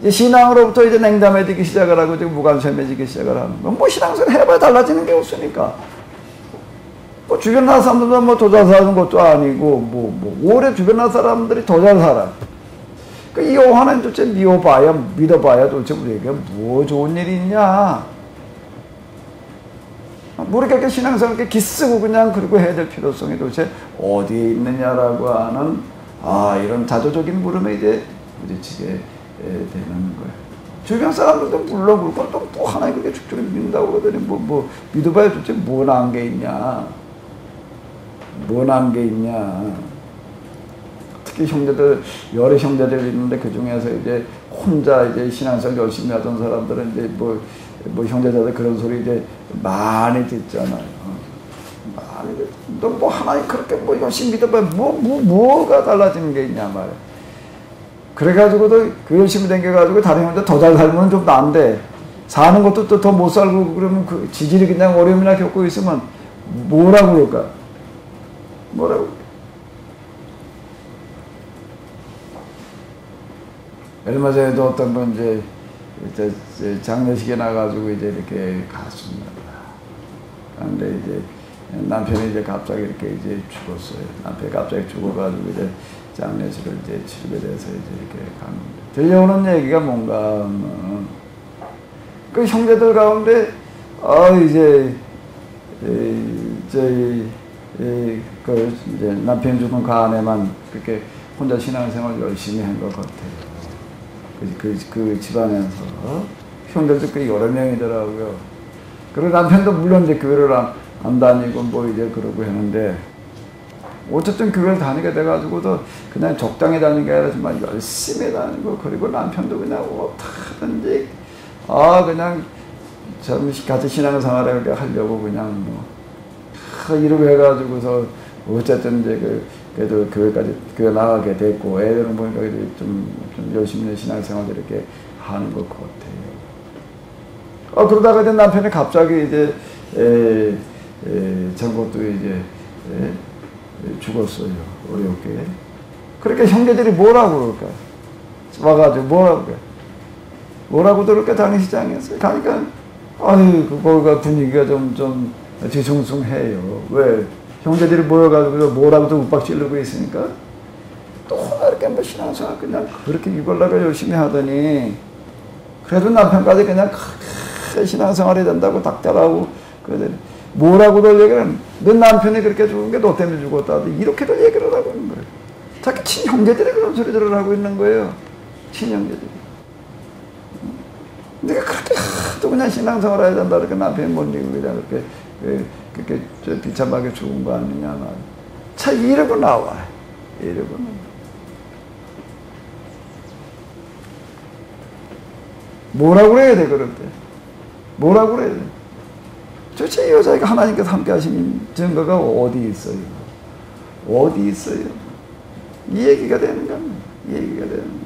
Speaker 1: 이제 신앙으로부터 이제 냉담해지기 시작을 하고 지금 무관심해지기 시작을 하는 거. 뭐 신앙생활 해봐야 달라지는 게 없으니까. 뭐 주변 나라 사람들도 뭐 더 잘 사는 것도 아니고 오래 주변 나라 사람들이 더 잘 살아. 이 여호와는 도대체 믿어봐야 도대체 우리에게 뭐 좋은 일이 있냐? 뭐 이렇게 신앙생활 이렇게 기쓰고 그냥 그리고 해야 될 필요성이 도대체 어디에 있느냐라고 하는 이런 자조적인 물음에 이제 부딪히게 되는 거예요. 주변 사람들도 물론 그렇고 또 하나님 그렇게 죽도록 믿는다고 그러더니 뭐 믿어봐야 도대체 뭐 나은 게 있냐? 뭐 나은 게 있냐? 특히 여러 형제들이 있는데 그 중에서 이제 혼자 이제 신앙생활 열심히 하던 사람들은 이제 뭐 형제자들 그런 소리 이제 많이 듣잖아요. 많이 듣. 너 뭐 하나님 그렇게 뭐 열심히 믿어봐야 뭐가 달라지는 게 있냐 말이야. 그래가지고도 그 열심히 댕겨가지고 다른 형제 더 잘 살면 좀 나은데 사는 것도 또 더 못 살고 그러면 그 지질이 그냥 어려움이나 겪고 있으면 뭐라고 그럴까? 뭐라고? 얼마 전에도 어떤 분 이제 장례식에 나가지고 이제 이렇게 갔습니다. 그런데 이제 남편이 이제 갑자기 이렇게 이제 죽었어요. 남편이 갑자기 죽어가지고 이제 장례식을 이제 치르게 돼서 이제 이렇게 갔는데 들려오는 얘기가 뭔가 하면 그 형제들 가운데 이제 남편 죽은 그 아내만 그렇게 혼자 신앙생활 열심히 한 것 같아요. 그 집안에서 형제들 꽤 여러 명이더라고요. 그리고 남편도 물론 이제 교회를 안 다니고 뭐 이제 그러고 했는데 어쨌든 교회를 다니게 돼가지고도 그냥 적당히 다니는 게 아니라 정말 열심히 다니고 그리고 남편도 그냥 어떻게든지 그냥 참 같이 신앙생활을 하려고 그냥 이러고 해가지고서 어쨌든 이제 그래도 교회 나가게 됐고, 애들은 보니까 좀 열심히 신앙생활을 이렇게 하는 것 같아요. 그러다가 이제 남편이 갑자기 이제, 저것도 이제, 죽었어요. 어렵게. 그렇게 형제들이 뭐라고 그럴까? 와가지고 뭐라고 그럴까? 당시장에서. 가니까, 거기가 분위기가 좀 뒤숭숭해요. 왜? 형제들이 모여가지고 뭐라고 또 윽박 지르고 있으니까. 또 이렇게 뭐 신앙생활 그냥 그렇게 이걸다가 열심히 하더니, 그래도 남편까지 그냥 크게 신앙생활 해야 된다고 닥달하고, 그러더니, 뭐라고들 얘기를 하는, 너 남편이 그렇게 죽은 게 너 때문에 죽었다. 이렇게도 얘기를 하고 있는 거예요. 자기 친형제들이 그런 소리들을 하고 있는 거예요. 친형제들이. 내가 그렇게 또 그냥 신앙생활 해야 된다. 이렇게 남편이 못 이기고 그냥 그렇게 비참하게 죽은 거 아니냐. 차 이러고 나와. 이러고 나와. 뭐라고 그래야 돼, 그럴 때? 뭐라고 그래야 돼? 도대체 이 여자가 하나님께서 함께 하신 증거가 어디 있어요? 어디 있어요? 이 얘기가 되는 겁니다. 이 얘기가 되는 거예요.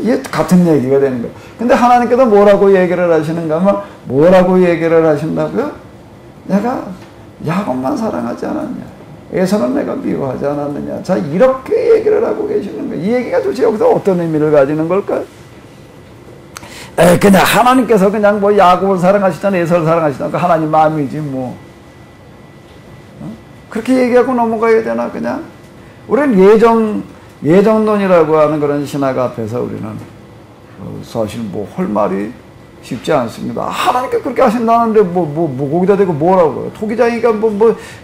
Speaker 1: 이게 같은 얘기가 되는 거예요. 근데 하나님께서 뭐라고 얘기를 하시는가 하면, 뭐라고 얘기를 하신다고요? 내가 야곱만 사랑하지 않았냐? 에서는 내가 미워하지 않았느냐? 자, 이렇게 얘기를 하고 계시는 거예요. 이 얘기가 도대체 여기서 어떤 의미를 가지는 걸까요? 그냥 하나님께서 그냥 뭐 야곱을 사랑하시잖아, 에서를 사랑하시잖아. 하나님 마음이지 뭐. 그렇게 얘기하고 넘어가야 되나 그냥? 우리는 예정론이라고 하는 그런 신학 앞에서 우리는 사실 뭐 할 말이 쉽지 않습니다. 하나님께 그렇게 하신다는데 뭐 거기다 대고 뭐라고요? 토기장이가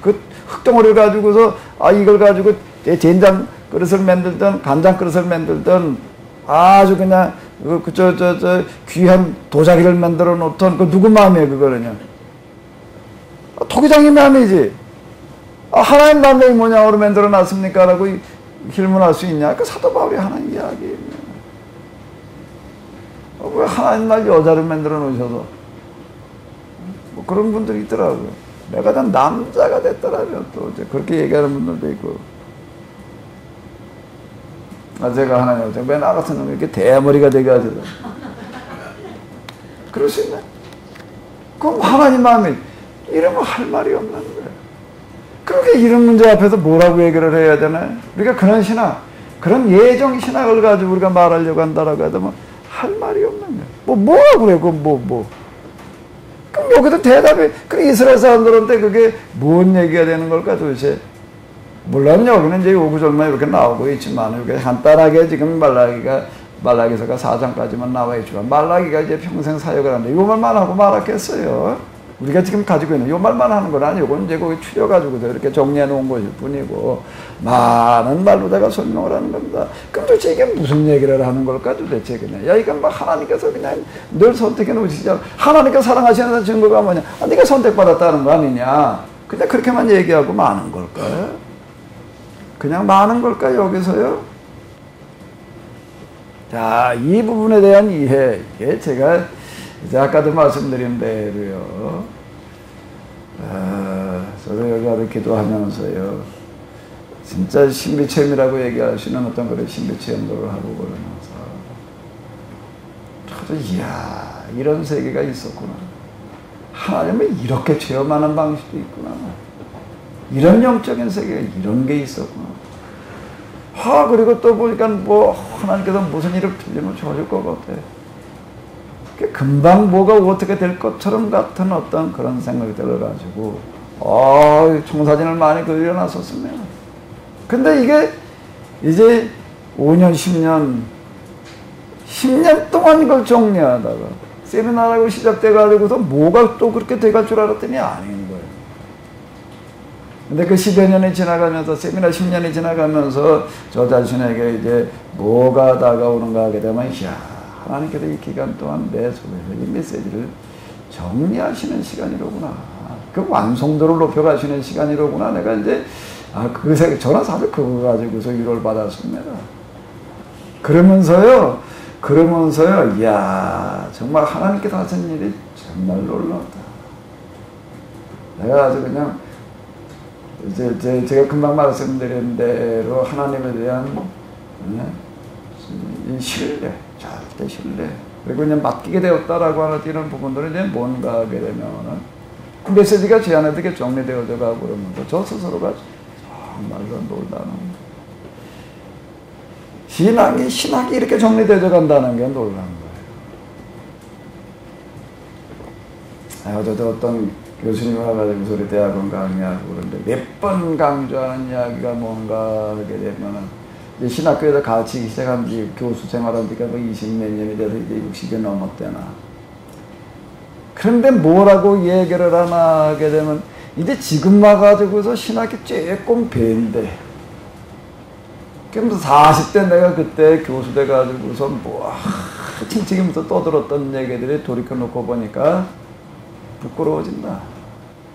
Speaker 1: 그 흙덩어리를 가지고서 이걸 가지고 된장 그릇을 만들던 간장 그릇을 만들던 아주 그냥 귀한 도자기를 만들어 놓던 그 누구 마음이에요 그거는요? 토기장의 마음이지. 하나님 마음이 뭐냐고 만들어 놨습니까? 라고 질문할 수 있냐? 그 사도 바울이 하나님 이야기예요. 왜 하나님 날 여자를 만들어 놓으셔서 뭐 그런 분들이 있더라고요. 내가 다 남자가 됐더라고요. 또 이제 그렇게 얘기하는 분들도 있고. 제가 하나님 왜 나 같은 놈이 이렇게 대머리가 되게 하죠? 그럴 수 있나? 그럼 하나님 마음이 이러면 할 말이 없는 거예요. 그렇게 이런 문제 앞에서 뭐라고 얘기를 해야 되나요? 우리가 그런 신학, 그런 예정 신학을 가지고 우리가 말하려고 한다라고 하면 할 말이 없는 거예요. 뭐라고 그래, 그럼 그럼 여기도 대답이, 그 이스라엘 사람들한테 그게 뭔 얘기가 되는 걸까 도대체? 물론 여기는 이제 오구절만 이렇게 나오고 있지만, 이렇게 간단하게 지금 말라기서가 4장까지만 나와 있지만, 말라기가 이제 평생 사역을 하는데, 요 말만 하고 말았겠어요? 우리가 지금 가지고 있는 요 말만 하는 건 아니고, 이제 거기 추려가지고서 이렇게 정리해 놓은 것일 뿐이고, 많은 말로다가 설명을 하는 겁니다. 그럼 도대체 이게 무슨 얘기를 하는 걸까 도대체 그냥. 야, 이건 막 하나님께서 그냥 늘 선택해 놓으시잖아. 하나님께서 사랑하시는 증거가 뭐냐? 네가 선택받았다는 거 아니냐? 그냥 그렇게만 얘기하고 많은 걸까요? 그냥 많은 걸까요, 여기서요? 자, 이 부분에 대한 이해. 이게 제가 이제 아까도 말씀드린 대로요. 저도 여기 와서 기도하면서요. 진짜 신비체험이라고 얘기하시는 어떤 그런 신비체험들을 하고 그러면서. 저도 이야, 이런 세계가 있었구나. 하나님은 이렇게 체험하는 방식도 있구나. 이런 영적인 세계가 이런 게 있었구나. 그리고 또 보니까 하나님께서 무슨 일을 틀리면 좋아질 것 같아. 금방 뭐가 어떻게 될 것처럼 같은 어떤 그런 생각이 들어가지고, 청사진을 많이 그려놨었습니다. 근데 이게 이제 5년, 10년 동안 이걸 정리하다가, 세미나라고 시작돼가지고서 뭐가 또 그렇게 돼갈 줄 알았더니 아닌 거예요. 근데 그 10여 년이 지나가면서, 세미나 10년이 지나가면서 저 자신에게 이제 뭐가 다가오는가 하게 되면, 하나님께서 이 기간 동안 내 속에서 이 메시지를 정리하시는 시간이로구나. 그 완성도를 높여가시는 시간이로구나. 내가 이제, 저는 사실 그거 가지고서 위로를 받았습니다. 그러면서요, 이야, 정말 하나님께서 하신 일이 정말 놀랍다. 내가 아주 그냥, 제가 금방 말씀드린 대로 하나님에 대한 이 신뢰, 절대 신뢰. 그리고 이제 맡기게 되었다라고 하는 이런 부분들은 이제 뭔가 하게 되면은 메시지가 제 안에 되게 정리되어져 가고 그러면서 저 스스로가 정말로 놀라는 신학이 이렇게 정리되어 간다는 게 놀라운 거예요. 어제도 어떤 교수님이 와가지고 우리 대학원 강의하고 그런데 몇 번 강조하는 이야기가 뭔가 하게 되면은 신학교에서 가르치기 시작한 지 교수 생활한 지가 20몇 년이 돼서 이제 60이 넘었대나. 그런데 뭐라고 얘기를 하나 하게 되면 이제 지금 와가지고서 신학이 조금 배인데 그러면서 40대 내가 그때 교수 돼가지고서 뭐 칭칭이면서 떠들었던 얘기들이 돌이켜놓고 보니까 부끄러워진다.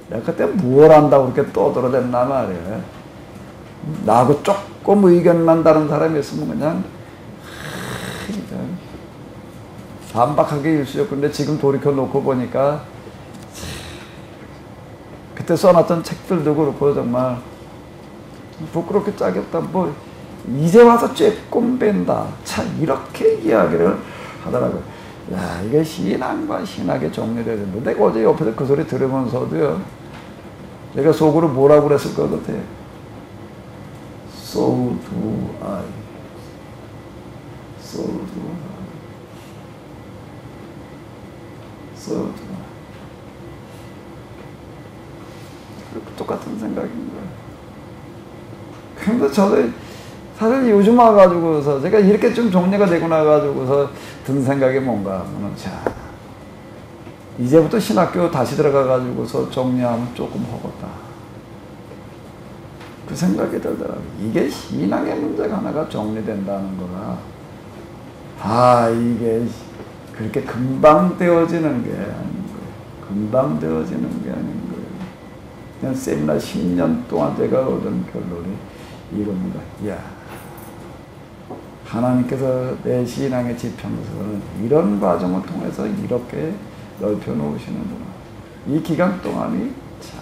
Speaker 1: 내가 그때 뭘 안다고 그렇게 떠들어댔나 말이야. 나하고 조금 의견만 다른 사람이 있으면 그냥 반박하게 일쑤였는데 지금 돌이켜놓고 보니까 그때 써놨던 책들도 그렇고 정말 부끄럽게 짜겠다. 뭐 이제 와서 조금 뺀다. 참 이렇게 이야기를 하더라고요. 야, 이게 신앙과 신학의 정리를 했는데 내가 어제 옆에서 그 소리 들으면서도요. 내가 속으로 뭐라고 그랬을 것 같아. So do I. So do I. So do I. 똑같은 생각인 거예요. 근데 저도 사실 요즘 와가지고서 제가 이렇게 좀 정리가 되고 나가지고서 든 생각이 뭔가 하면 자 이제부터 신학교 다시 들어가가지고서 정리하면 조금 허겁다. 그 생각이 들더라고요. 이게 신앙의 문제가 하나가 정리된다는 거가 이게 그렇게 금방 되어지는 게 아닌 거예요. 금방 되어지는 게 아닌 거예요. 그냥 세미나 10년 동안 제가 얻은 결론이 이겁니다. 이야, 하나님께서 내 신앙의 지평선을 이런 과정을 통해서 이렇게 넓혀 놓으시는구나. 이 기간 동안이 참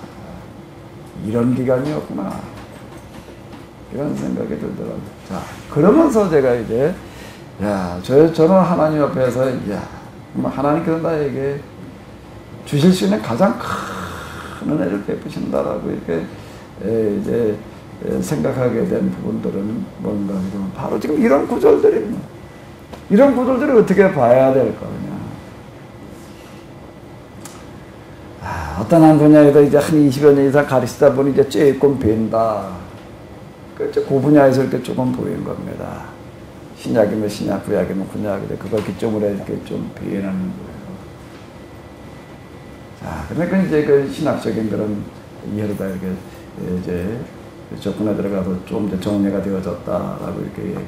Speaker 1: 이런 기간이었구나. 이런 생각이 들더라고요. 자, 그러면서 제가 이제 저는 하나님 앞에서 하나님께서 나에게 주실 수 있는 가장 큰 은혜를 베푸신다라고 이렇게 이제 생각하게 된 부분들은 뭔가 이러면 바로 지금 이런 구절들입니다. 이런 구절들을 어떻게 봐야 될 거냐. 어떤 한 분야에서 이제 한 20여 년 이상 가르치다 보니 이제 조금 뵌다. 그 분야에서 이렇게 조금 보이는 겁니다. 신약이면 신약, 구약이면 구약인데 그걸 기점으로 이렇게 좀 배우는 거예요. 자, 그러니까 이제 그 신학적인 그런 이해로 다 이렇게 이제 접근에 들어가서 좀 더 정리가 되어졌다라고 이렇게 얘기를 하는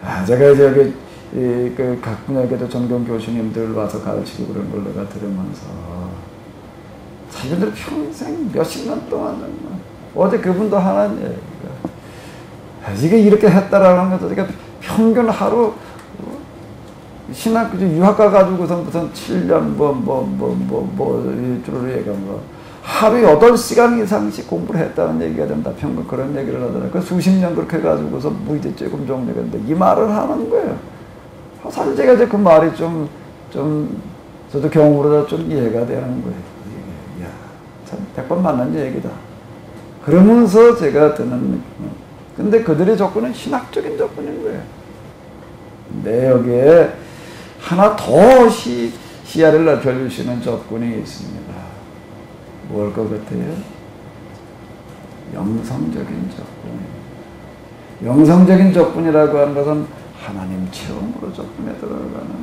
Speaker 1: 겁니다. 제가 이제 여기 그 각 분야에도 전공 교수님들 와서 가르치고 그런 걸 내가 들으면서 자기들 평생 몇십 년 동안 정말 어제 그분도 하는 얘기가 이게 이렇게 했다라는 것도 제가 평균 하루 신학 유학 가가지고서 무슨 7년 줄 얘기한 거 하루에 8시간 이상씩 공부를 했다는 얘기가 된다. 평균 그런 얘기를 하더라고요. 그 수십 년 그렇게 해가지고서 뭐 이제 조금 정리가 된다. 이 말을 하는 거예요. 사실 제가 이제 그 말이 좀 저도 경험으로 좀 이해가 되는 거예요. 이야, 참 100번 맞는 얘기다. 그러면서 제가 드는 느낌. 근데 그들의 접근은 신학적인 접근인 거예요. 근데 여기에 하나 더 시야를 넓혀주시는 접근이 있습니다. 뭘 것 같아요? 영성적인 접근. 영성적인 접근이라고 하는 것은 하나님 체험으로 접근에 들어가는 거예요.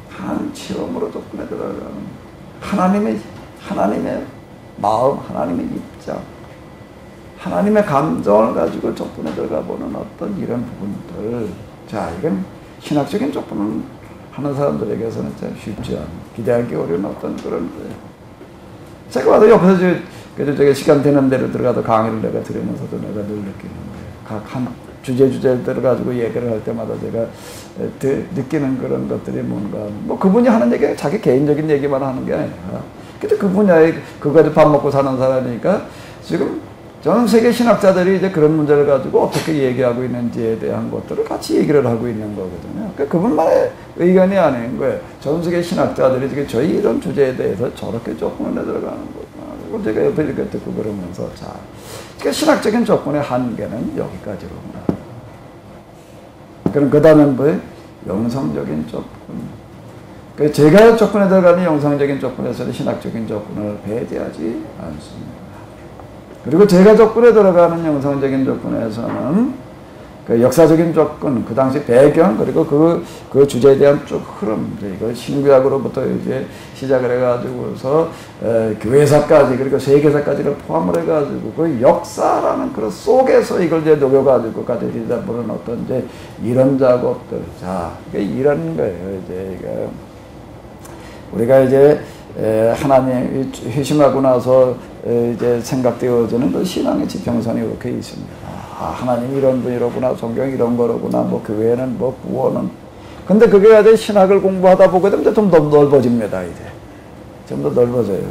Speaker 1: 하나님 체험으로 접근에 들어가는 거예요. 하나님의 마음, 하나님의 입장, 하나님의 감정을 가지고 접근에 들어가 보는 어떤 이런 부분들. 자, 이건 신학적인 접근을 하는 사람들에게서는 참 쉽지 않은, 기대하기 어려운 어떤 그런 거예요. 제가 와서 옆에서 그래도 제가 시간 되는 대로 들어가도 강의를 내가 들으면서도 내가 늘 느끼는 거예요. 각 한 주제를 들어가지고 얘기를 할 때마다 제가 느끼는 그런 것들이 뭔가, 뭐 그분이 하는 얘기가 자기 개인적인 얘기만 하는 게 아니라 근데 그 분야에 그거 가지고 밥 먹고 사는 사람이니까 지금 전 세계 신학자들이 이제 그런 문제를 가지고 어떻게 얘기하고 있는지에 대한 것들을 같이 얘기를 하고 있는 거거든요. 그러니까 그분만의 의견이 아닌 거예요. 전 세계 신학자들이 지금 저희 이런 주제에 대해서 저렇게 조건에 들어가는 거구나. 그리고 제가 옆에 이렇게 듣고 그러면서 자, 그러니까 신학적인 조건의 한계는 여기까지로구나. 그럼 그 다음엔 뭐예요? 영성적인 조건. 그러니까 제가 조건에 들어가는 영성적인 조건에서는 신학적인 조건을 배제하지 않습니다. 그리고 제가 조건에 들어가는 영성적인 조건에서는 그 역사적인 조건, 그 당시 배경, 그리고 그 주제에 대한 쭉 흐름, 이걸 신구약으로부터 이제 시작을 해가지고서 교회사까지, 그리고 세계사까지를 포함을 해가지고 그 역사라는 그런 속에서 이걸 이제 녹여가지고까지 보는 어떤 이제 이런 작업들. 자, 이런 거예요. 이제 우리가 이제 하나님 회심하고 나서 이제 생각되어지는 그 신앙의 지평선이 이렇게 있습니다. 아, 하나님 이런 분이로구나, 성경 이런 거로구나, 뭐 교회는 뭐 구원은. 근데 그게 이제 신학을 공부하다 보게 되면 좀 더 넓어집니다. 이제 좀 더 넓어져요.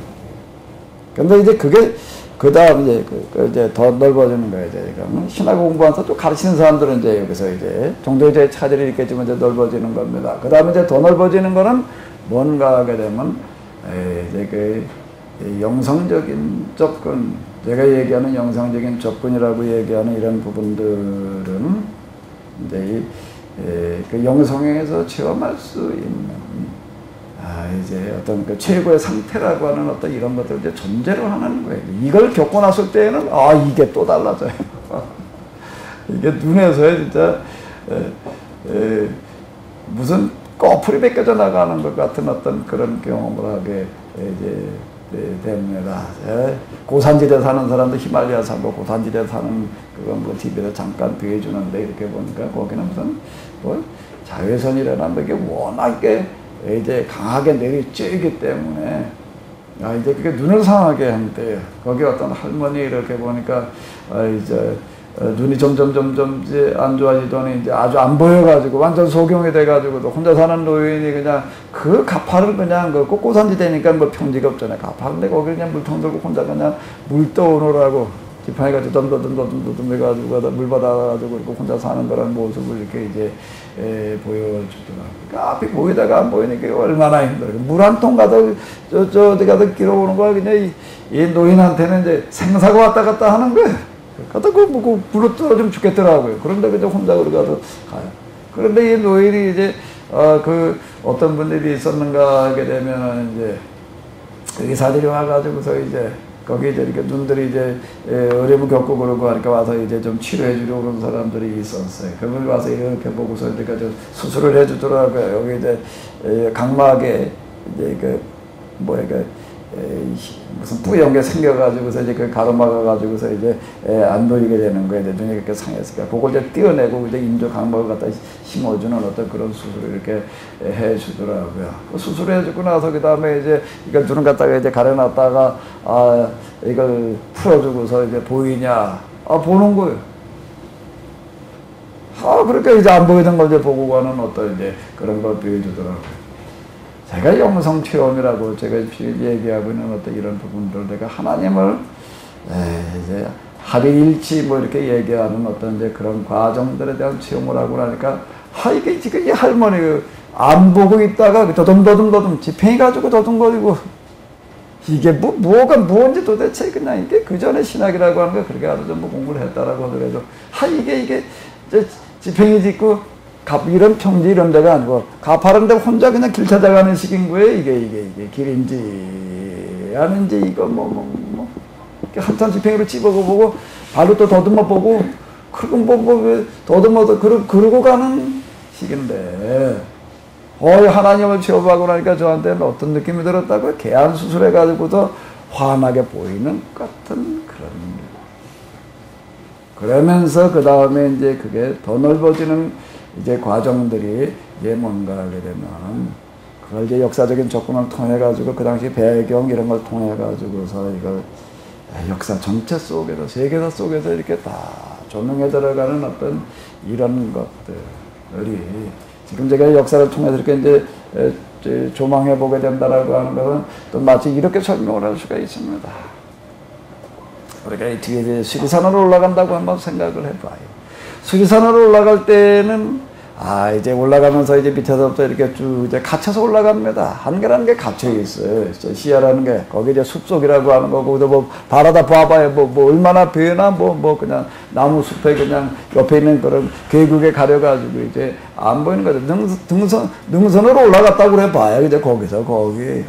Speaker 1: 근데 이제 그게 그 다음 이제 더 넓어지는 거예요. 이제 신학 공부하면서 또 가르치는 사람들은 이제 여기서 이제 종교의 차질이 있겠지만 이제 넓어지는 겁니다. 그 다음에 이제 더 넓어지는 거는 뭔가 하게 되면 이제 그 영성적인 접근, 제가 얘기하는 영성적인 접근이라고 얘기하는 이런 부분들은 이제 그 영성에서 체험할 수 있는 이제 어떤 그 최고의 상태라고 하는 어떤 이런 것들을 이제 존재로 하는 거예요. 이걸 겪고 났을 때에는 이게 또 달라져요. 이게 눈에서 진짜 무슨 꺼풀이 벗겨져 나가는 것 같은 어떤 그런 경험을 하게 이제 됩니다. 고산지대 사는 사람도 히말라야 산고 고산지대 사는 그건 뭐 TV에서 잠깐 보여주는데 이렇게 보니까 거기는 무슨 뭐 자외선이라는 게 워낙에 이제 강하게 내리쬐기 때문에 이제 그게 눈을 상하게 한대요. 거기 어떤 할머니 이렇게 보니까 이제 눈이 점점 이제 안 좋아지더니 이제 아주 안 보여가지고 완전 소경이 돼가지고도 혼자 사는 노인이 그냥 그 가파를 그냥 그 고산지대니까 뭐 평지가 없잖아요. 가파인데 거기 그냥 물통 들고 혼자 그냥 물 떠오느라고 지팡이가지고 덤덤 해가지고 물 받아가지고 그리고 혼자 사는 그런 모습을 이렇게 이제 보여주더라고요. 그러니까 앞이 보이다가 안 보이니까 얼마나 힘들어요. 물 한 통 가도 어디 가도 길어오는 거야. 그냥 이 노인한테는 이제 생사가 왔다 갔다 하는 거예요. 가다 그 불로 떨어지면 죽겠더라고요. 그런데 그저 혼자 그러고 가요. 그런데 이 노인이 이제 그 어떤 분들이 있었는가 하게 되면은 이제 의사들이 와가지고서 이제 거기 이제 이렇게 눈들이 이제 어려움을 겪고 그러고 하니까 와서 이제 좀 치료해 주려고 그런 사람들이 있었어요. 그분이 와서 이렇게 보고서 이제 수술을 해 주더라고요. 여기 이제 각막에 이제 그 뭐야 무슨 뿌연 게 생겨가지고서 이제 그 가로막아가지고서 이제 안 보이게 되는 거예요. 눈이 그렇게 상했으니까 그걸 이제 띄어내고 이제 인조 각막을 갖다 심어주는 어떤 그런 수술을 이렇게 해주더라고요. 그 수술해주고 나서 그 다음에 이제 이걸 눈을 갖다가 이제 가려놨다가 이걸 풀어주고서 이제 보이냐? 보는 거예요. 그러니까 이제 안 보이던 걸 이제 보고 가는 어떤 이제 그런 걸 보여주더라고요. 제가 영성 체험이라고 제가 얘기하고 있는 어떤 이런 부분들, 내가 하나님을 이제 하루일치 뭐 이렇게 얘기하는 어떤 이제 그런 과정들에 대한 체험을 하고 나니까 이게 지금 이 할머니 안 보고 있다가 더듬 지팽이 가지고 더듬거리고 이게 뭐가 뭔지 도대체 그냥 이게 그 전에 신학이라고 하는 거 그렇게 하루 전부 공부를 했다라고 하더라도 이게 지팽이 짓고 이런 평지 이런 데가 아니고 가파른데 혼자 그냥 길 찾아가는 식인 거예요. 이게 길인지 아닌지 이거 뭐 한참 지팽이로 찝어보고 발로 또 더듬어 보고 그리고 뭐 더듬어도 그러고 가는 식인데 하나님을 취업하고 나니까 저한테는 어떤 느낌이 들었다고요? 개안 수술해가지고도 환하게 보이는 같은 그런 그러면서 그 다음에 이제 그게 더 넓어지는 이제 과정들이 이제 뭔가 하게 되면 그걸 이제 역사적인 조건을 통해 가지고 그 당시 배경 이런 걸 통해 가지고서 이걸 역사 전체 속에서 세계사 속에서 이렇게 다 조명에 들어가는 어떤 이런 것들이 지금 제가 역사를 통해서 이렇게 이제 조망해 보게 된다라고 하는 것은 또 마치 이렇게 설명을 할 수가 있습니다. 우리가 이 뒤에 수리산으로 올라간다고 한번 생각을 해봐요. 수리산으로 올라갈 때는 이제 올라가면서 이제 밑에서부터 이렇게 쭉 이제 갇혀서 올라갑니다. 한계라는 게 갇혀 있어요. 시야라는 게 거기 이제 숲속이라고 하는 거고, 뭐 바라다 봐봐요. 뭐 얼마나 배나 뭐 그냥 나무 숲에 그냥 옆에 있는 그런 계곡에 가려가지고 이제 안 보이는 거죠. 능선으로 올라갔다고 그래 봐요. 이제 거기서 거기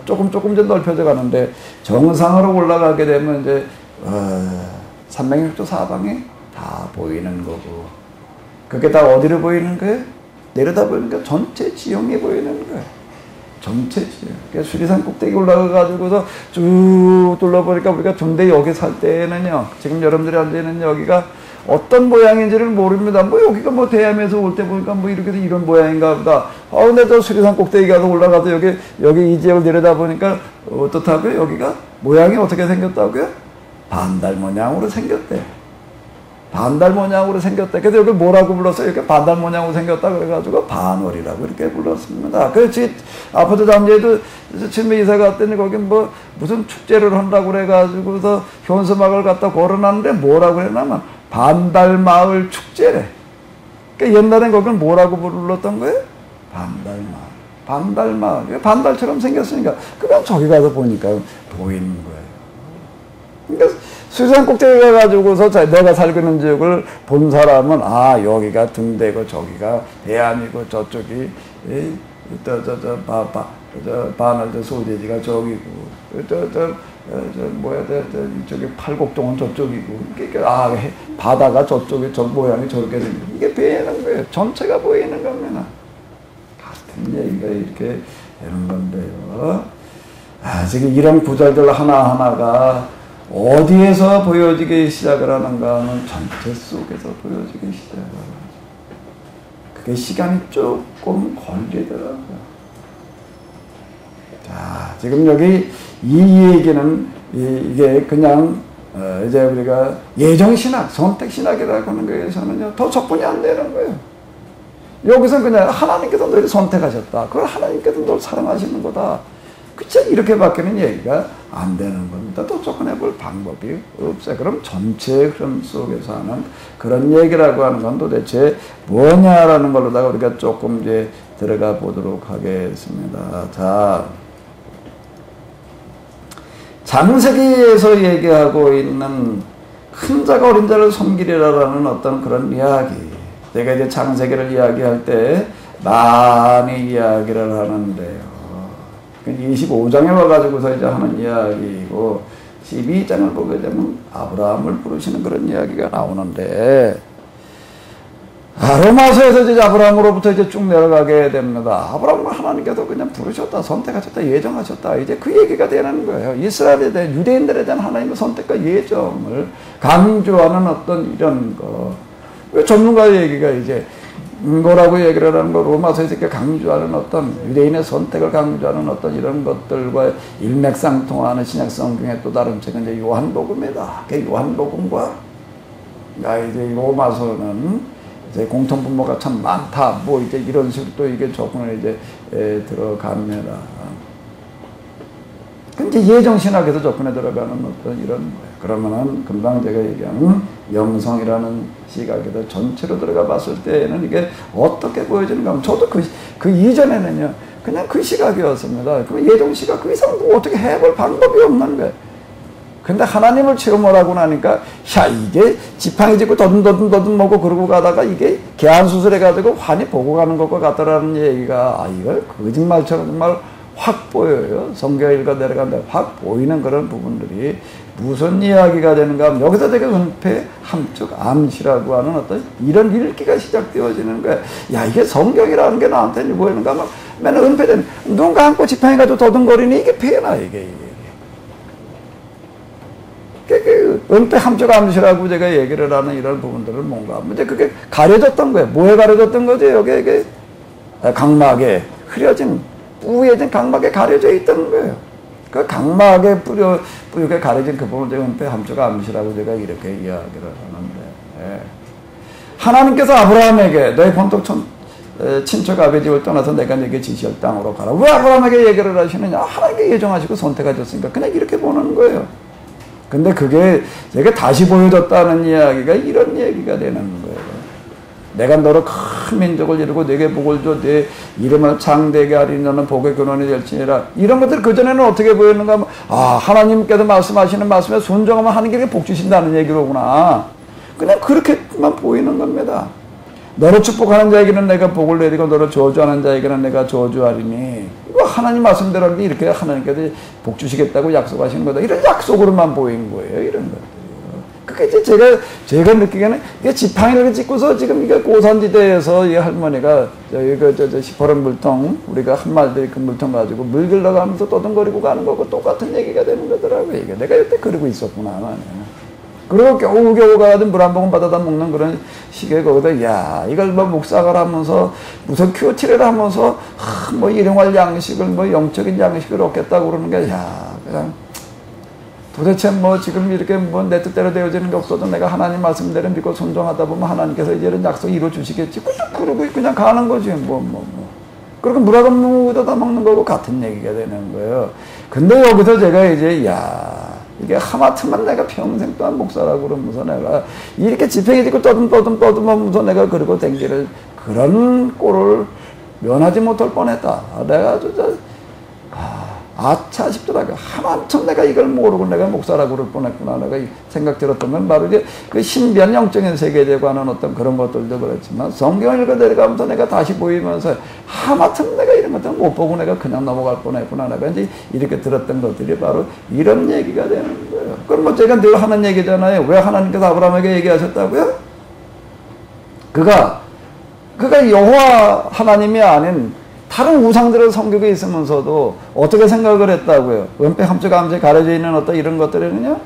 Speaker 1: 조금 이제 넓혀져 가는데 정상으로 올라가게 되면 이제 360도 사방이 다 보이는 거고. 그게 다 어디로 보이는 거예요? 내려다 보이는 거 전체 지형이 보이는 거예요. 전체 지형. 그러니까 수리산 꼭대기 올라가가지고서 쭉 둘러보니까 우리가 근데 여기 살 때는요, 지금 여러분들이 앉아있는 여기가 어떤 모양인지를 모릅니다. 뭐 여기가 뭐 대암에서 올 때 보니까 뭐 이렇게 이런 모양인가 보다. 근데 저 수리산 꼭대기 가서 올라가서 여기 이 지역을 내려다 보니까 어떻다고요? 여기가 모양이 어떻게 생겼다고요? 반달 모양으로 생겼대. 반달 모양으로 생겼다. 그래서 여기 뭐라고 불렀어요? 이렇게 반달 모양으로 생겼다. 그래가지고 반월이라고 이렇게 불렀습니다. 그렇지. 아파트 잠재도 처음에 이사 갔더니 거기 뭐 무슨 축제를 한다고 그래가지고서 현수막을 갖다 걸어놨는데 뭐라고 그랬냐면 반달마을 축제래. 그러니까 옛날엔 거기는 뭐라고 불렀던 거예요? 반달마을. 반달마을. 반달처럼 생겼으니까 그냥 저기 가서 보니까 보이는 거예요. 그러니까 수리산 꼭대기 가가지고서 내가 살고 있는 지역을 본 사람은 여기가 등대고 저기가 대암이고 저쪽이 반월 소재지가 저기고 이쪽에 팔곡동은 저쪽이고 그러니까 바다가 저쪽에 저 모양이 저렇게 생기고 이게 보이는 거예요. 전체가 보이는 겁니다. 같은 얘기가 이렇게 되는 건데요. 지금 이런 구절들 하나하나가 어디에서 보여지기 시작을 하는가 하면 전체 속에서 보여지기 시작을 하는 그게 시간이 조금 걸리더라고요. 자, 지금 여기 이 얘기는 이게 그냥 이제 우리가 예정신학, 선택신학이라고 하는 거에서는요 더 접근이 안 되는 거예요. 여기서 그냥 하나님께서 너를 선택하셨다. 그걸 하나님께서 너를 사랑하시는 거다. 그쵸? 이렇게밖에는 얘기가 안 되는 겁니다. 또 접근해 볼 방법이 없어요. 그럼 전체 흐름 속에서 하는 그런 얘기라고 하는 건 도대체 뭐냐라는 걸로다가 우리가 조금 이제 들어가 보도록 하겠습니다. 자, 창세기에서 얘기하고 있는 큰 자가 어린 자를 섬기리라라는 어떤 그런 이야기. 내가 이제 창세기를 이야기할 때 많이 이야기를 하는데요. 25장에 와가지고서 이제 하는 이야기이고 12장을 보게 되면 아브라함을 부르시는 그런 이야기가 나오는데 로마서에서 이제 아브라함으로부터 이제 쭉 내려가게 됩니다. 아브라함을 하나님께서 그냥 부르셨다, 선택하셨다, 예정하셨다. 이제 그 얘기가 되는 거예요. 이스라엘에 대한 유대인들에 대한 하나님의 선택과 예정을 강조하는 어떤 이런 거. 왜 전문가의 얘기가 이제 뭐라고 얘기를 하는 거, 로마서에서 이렇게 강조하는 어떤 유대인의 선택을 강조하는 어떤 이런 것들과 일맥상통하는 신약 성경의 또 다른 책은 이제 요한복음이다. 그 요한복음과 이제 로마서는 이제 공통분모가 참 많다. 뭐 이제 이런 식으로 또 이게 조금은 이제 들어갑니다. 이제 예정신학에서 접근해 들어가는 어떤 이런 거예요. 그러면은 금방 제가 얘기한 영성이라는 시각에서 전체로 들어가 봤을 때는 이게 어떻게 보여지는가 하면 저도 그 이전에는요 그냥 그 시각이었습니다. 그 예정 시각 그 이상 뭐 어떻게 해볼 방법이 없는 거예요. 근데 하나님을 체험을 하고 나니까 이게 지팡이 짚고 더듬 먹고 그러고 가다가 이게 개안 수술해가지고 환히 보고 가는 것과 같다라는 얘기가 이걸 거짓말처럼 정말 확 보여요. 성경 읽어 내려가는데 확 보이는 그런 부분들이 무슨 이야기가 되는가 하면 여기서 되게 은폐 함축 암시라고 하는 어떤 이런 읽기가 시작되어지는 거야. 이게 성경이라는 게 나한테 보이는가 하면 맨날 은폐되는 누군가 안고 지팡이 가지고 더듬거리니 이게 폐나 이게. 은폐 함축 암시라고 제가 얘기를 하는 이런 부분들을 뭔가 하면 이제 그게 가려졌던 거예요. 뭐에 가려졌던 거지? 여기에 각막에 흐려진 뿌얘진 각막에 가려져 있던 거예요. 그 각막에 뿌옇게 가려진 그 부분을 제가 은폐 함축 암시라고 제가 이렇게 이야기를 하는데 하나님께서 아브라함에게 너의 본토 친척 아버지 집을 떠나서 내가 네게 지시할 땅으로 가라. 왜 아브라함에게 얘기를 하시느냐? 하나님께 예정하시고 선택하셨으니까 그냥 이렇게 보는 거예요. 근데 그게 제가 다시 보여줬다는 이야기가 이런 얘기가 되는 거예요. 내가 너로 큰 민족을 이루고 네게 복을 줘 네 이름을 창대하게 하리니 너는 복의 근원이 될지니라. 이런 것들 그전에는 어떻게 보였는가 하면 하나님께서 말씀하시는 말씀에 순종하면 하나님께 복 주신다는 얘기로구나. 그냥 그렇게만 보이는 겁니다. 너를 축복하는 자에게는 내가 복을 내리고 너를 저주하는 자에게는 내가 저주하리니. 이거 하나님 말씀대로 이렇게 하나님께서 복 주시겠다고 약속하신 거다. 이런 약속으로만 보인 거예요. 이런 것들이요. 그게 이제 제가 느끼기에는 이게 지팡이를 짚고서 지금 이게 고산지대에서 이 할머니가 저 시퍼런 물통 우리가 한 말들이 그 물통 가지고 물 길러가면서 떠듬거리고 가는 거고 똑같은 얘기가 되는 거더라고요. 이게 내가 이때 그러고 있었구나. 그리고 겨우겨우 가가지고 물 한 모금 받아다 먹는 그런 시기에 거기다, 야, 이걸 뭐 묵사갈 하면서, 무슨 큐티를 하면서, 뭐 일용할 양식을, 뭐 영적인 양식을 얻겠다고 그러는 게, 야, 그냥, 도대체 뭐 지금 이렇게 뭐 내 뜻대로 되어지는 게 없어도 내가 하나님 말씀대로 믿고 순종하다 보면 하나님께서 이제는 약속 이루어 주시겠지. 그러고 그냥 가는 거지, 그리고 물 한 모금 받아다 먹는 거고 같은 얘기가 되는 거예요. 근데 여기서 제가 이제, 야, 이게 하마터면 내가 평생 동안 목사라고 그러면서 내가 이렇게 지팡이 짚고 떠듬하면서 내가 그러고 댕기를 그런 꼴을 면하지 못할 뻔했다. 내가 아주 아차 싶더라고요. 하마터 내가 이걸 모르고 내가 목사라고 그럴 뻔했구나. 내가 생각 들었다면 바로 이제 그 신비한 영적인 세계에 관한 어떤 그런 것들도 그렇지만 성경을 읽어 내려가면서 내가 다시 보이면서 하마터 내가 이런 것들 못 보고 내가 그냥 넘어갈 뻔했구나. 내가 이제 이렇게 들었던 것들이 바로 이런 얘기가 되는 거예요. 그럼 뭐 제가 늘 하는 얘기잖아요. 왜 하나님께서 아브라함에게 얘기하셨다고요? 그가 여호와 하나님이 아닌 다른 우상들의 성격에 있으면서도 어떻게 생각을 했다고요? 은폐 함축함수에 가려져 있는 어떤 이런 것들은요,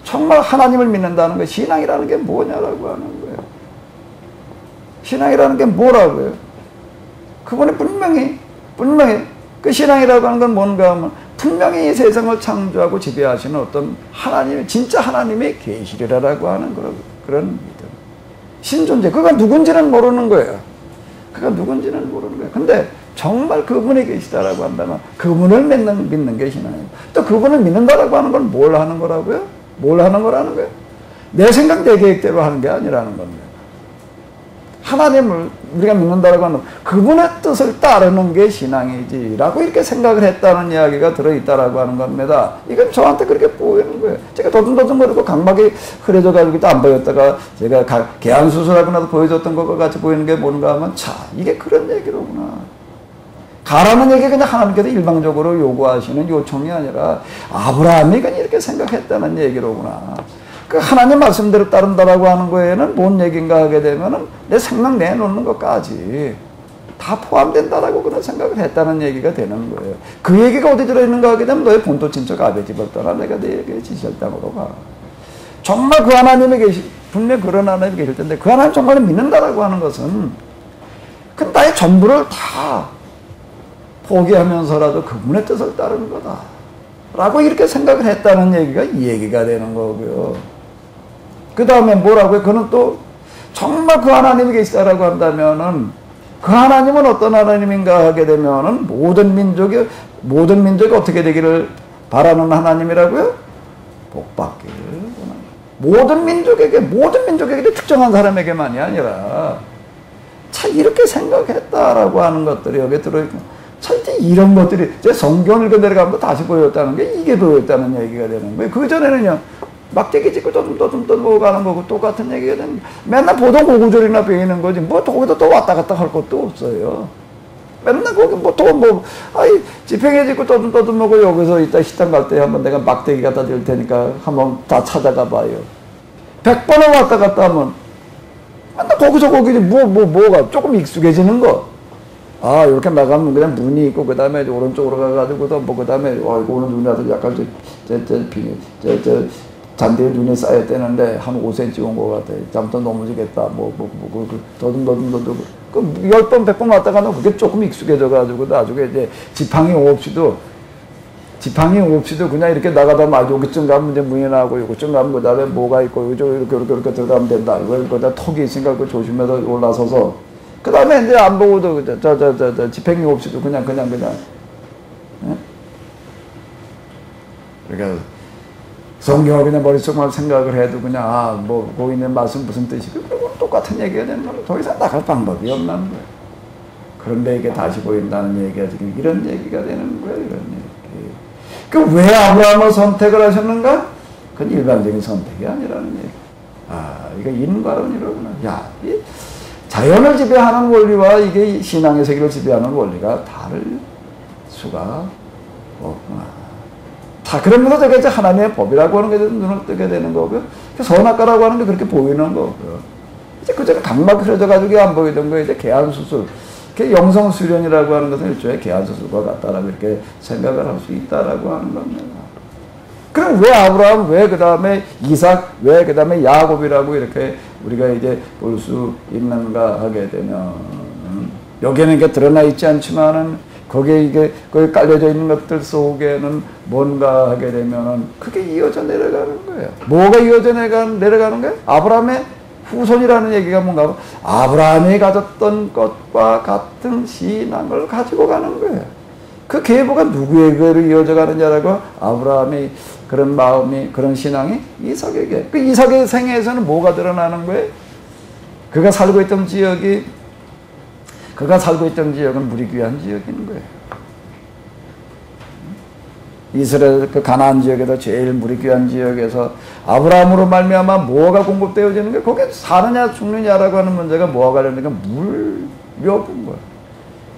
Speaker 1: 정말 하나님을 믿는다는 거, 신앙이라는 게 뭐냐라고 하는 거예요. 신앙이라는 게 뭐라고요? 그분이 분명히 그 신앙이라고 하는 건 뭔가 하면 분명히 이 세상을 창조하고 지배하시는 어떤 하나님, 진짜 하나님의 계시리라고 하는 그런 믿음. 신존재, 그가 누군지는 모르는 거예요. 근데 정말 그분이 계시다라고 한다면 그분을 믿는 게 신앙이에요. 또 그분을 믿는다라고 하는 건 뭘 하는 거라고요? 내 생각, 내 계획대로 하는 게 아니라는 겁니다. 하나님을 우리가 믿는다라고 하는 그분의 뜻을 따르는 게 신앙이지라고 이렇게 생각을 했다는 이야기가 들어있다라고 하는 겁니다. 이건 저한테 그렇게 보이는 거예요. 제가 더듬거리고 각막이 흐려져가지고 또 안 보였다가 제가 개안 수술하고 나서 보여줬던 것과 같이 보이는 게 뭔가 하면 이게 그런 얘기로구나. 가라는 얘기가 그냥 하나님께서 일방적으로 요구하시는 요청이 아니라 아브라함이 그냥 이렇게 생각했다는 얘기로구나. 그 하나님 말씀대로 따른다라고 하는 거에는 뭔 얘기인가 하게 되면은 내 생명 내놓는 것까지 다 포함된다라고 그런 생각을 했다는 얘기가 되는 거예요. 그 얘기가 어디 들어있는가 하게 되면 너의 본토 친척 아베 집을 떠나 내가 너에게 지시할 땅으로 가. 정말 그 하나님이 분명히 그런 하나님이 계실 텐데 그 하나님 정말 믿는다라고 하는 것은 그 나의 전부를 다 포기하면서라도 그분의 뜻을 따르는 거다 라고 이렇게 생각을 했다는 얘기가 이 얘기가 되는 거고요. 그 다음에 뭐라고요? 그는 또 정말 그 하나님이 계시다라고 한다면은 그 하나님은 어떤 하나님인가 하게 되면은 모든 민족이 어떻게 되기를 바라는 하나님이라고요? 복받기를 모든 민족에게 특정한 사람에게만이 아니라 이렇게 생각했다라고 하는 것들이 여기에 들어있고 이제 이런 것들이 제 성경을 읽어 내려가면 다시 보였다는 게 이게 보였다는 얘기가 되는 거예요. 그 전에는요 막대기 짚고 떠듬 가는 거고 똑같은 얘기가 되는 거예요. 맨날 보통 고구절이나 배이는 거지 뭐 거기다 또 왔다 갔다 할 것도 없어요. 맨날 거기 지팽이 짚고 떠듬 먹고 여기서 이따 식당 갈 때 한번 내가 막대기 갖다 줄 테니까 한번 다 찾아가 봐요. 100번을 왔다 갔다 하면 맨날 거기서 뭐가 조금 익숙해지는 거. 이렇게 나가면 그냥 눈이 있고, 그 다음에 오른쪽으로 가가지고서, 그 다음에, 오늘 눈이 와서 약간 잔디에 눈이 쌓였대는데, 한 5cm 온 것 같아. 잠깐 넘어지겠다. 더듬. 10번, 100번 왔다 가면 그게 조금 익숙해져가지고, 나중에 이제 지팡이 없이도 그냥 이렇게 나가다 여기쯤 가면 이제 문이 나고, 요기쯤 가면 그 다음에 뭐가 있고, 이렇게 들어가면 된다. 이걸 거기다 턱이 있으니까 그 조심해서 올라서서, 그 다음에 이제 안 보고도 집행유 없이도 그냥. 예? 그러니까 성경을 그냥 머릿속만 생각을 해도 그냥 뭐 거기 있는 말씀 무슨 뜻이고 그건 똑같은 얘기가 되는 거로 더 이상 나갈 방법이 없는 거예요. 그런데 이게 다시 보인다는 얘기가 지금 이런 얘기가 되는 거예요. 이런 얘기. 그 왜 아브라함을 선택을 하셨는가? 그건 일반적인 선택이 아니라는 얘기. 이거 인과론이로구나. 야, 이 자연을 지배하는 원리와 이게 신앙의 세계를 지배하는 원리가 다를 수가 없구나. 그러면서 제가 이제 하나님의 법이라고 하는 게 눈을 뜨게 되는 거고요. 선악과라고 하는 게 그렇게 보이는 거고요. 이제 그전에 각막 흐려져가지고 안 보이던 거 이제 계한수술. 영성수련이라고 하는 것은 일종의 계한수술과 같다라고 이렇게 생각을 할 수 있다라고 하는 겁니다. 그럼 왜 아브라함, 왜 그 다음에 이삭, 왜 그 다음에 야곱이라고 이렇게 우리가 이제 볼 수 있는가 하게 되면, 여기에는 이게 드러나 있지 않지만은, 거기에 이게, 거기 깔려져 있는 것들 속에는 뭔가 하게 되면은, 그게 이어져 내려가는 거예요. 뭐가 이어져 내려가는 거예요? 아브라함의 후손이라는 얘기가 뭔가, 아브라함이 가졌던 것과 같은 신앙을 가지고 가는 거예요. 그 계보가 누구에게로 이어져 가느냐라고 아브라함이 그런 마음이, 그런 신앙이 이삭에게. 그 이삭의 생애에서는 뭐가 드러나는 거예요? 그가 살고 있던 지역은 물이 귀한 지역인 거예요. 이스라엘 그 가나안 지역에서 제일 물이 귀한 지역에서 아브라함으로 말미암아 뭐가 공급되어지는 게 거기에 사느냐 죽느냐라고 하는 문제가 뭐와 관련된 건 물묘분 거예요.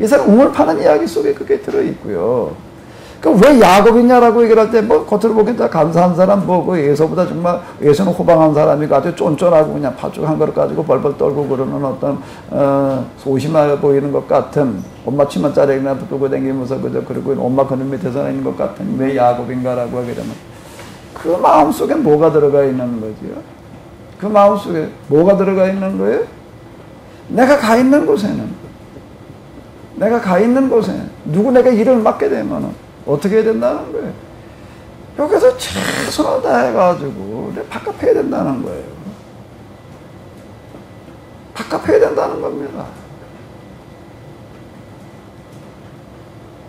Speaker 1: 이 사람 우물 파는 이야기 속에 그게 들어있고요. 그러니까 왜 야곱이냐라고 얘기를 할 때 뭐 겉으로 보기엔 다 감사한 사람 그 에서보다 정말 에서는 호방한 사람이고 아주 쫀쫀하고 그냥 팥죽 한 그릇 가지고 벌벌 떨고 그러는 어떤 소심해 보이는 것 같은 엄마 치마자리나 붙들고 다니면서 그리고 엄마 그늘 밑에서 있는 것 같은 왜 야곱인가라고 하게 되면 그 마음속에 뭐가 들어가 있는 거지요? 그 마음속에 뭐가 들어가 있는 거예요? 내가 가 있는 곳에는 누구 내가 일을 맡게 되면은 어떻게 해야 된다는 거예요? 여기서 최선을 다해가지고 바깥해야 된다는 거예요. 바깥해야 된다는 겁니다.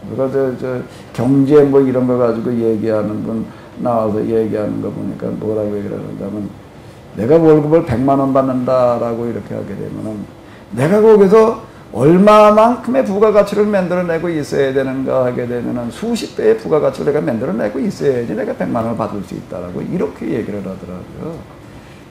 Speaker 1: 누가 저 경제 뭐 이런 거 가지고 얘기하는 분 나와서 얘기하는 거 보니까 뭐라고 얘기를 하냐면 내가 월급을 100만 원 받는다라고 이렇게 하게 되면은 내가 거기서 얼마만큼의 부가가치를 만들어내고 있어야 되는가 하게 되면은 수십 배의 부가가치를 내가 만들어내고 있어야지 내가 100만 원을 받을 수 있다라고 이렇게 얘기를 하더라고요.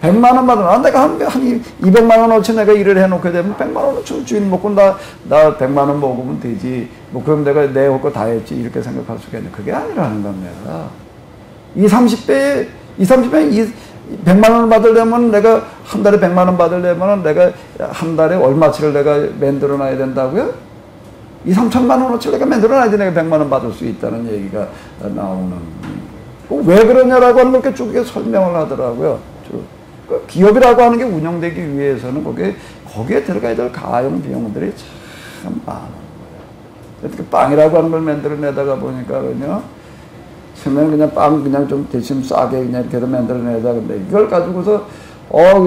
Speaker 1: 100만 원 받으면 내가 한 200만 원어치 내가 일을 해놓게 되면 100만 원어치 주인 먹고 나 100만 원 먹으면 되지. 뭐 그럼 내가 내 할 거 다 했지 이렇게 생각할 수가 있는데 그게 아니라는 겁니다. 30배 100만 원을 받으려면 내가 한 달에 100만 원 받으려면 내가 한 달에 얼마치를 내가 만들어 놔야 된다고요? 3천만 원어치를 내가 만들어 놔야지 내가 100만 원 받을 수 있다는 얘기가 나오는. 왜 그러냐라고 하는 걸 쭉 설명을 하더라고요. 그 기업이라고 하는 게 운영되기 위해서는 거기에 들어가야 될 가용 비용들이 참 많은 거예요. 특히 빵이라고 하는 걸 만들어내다가 보니까는요. 처음에는 그냥 빵 그냥 좀 대신 싸게 그냥 이렇게 해서 만들어내다 근데 이걸 가지고서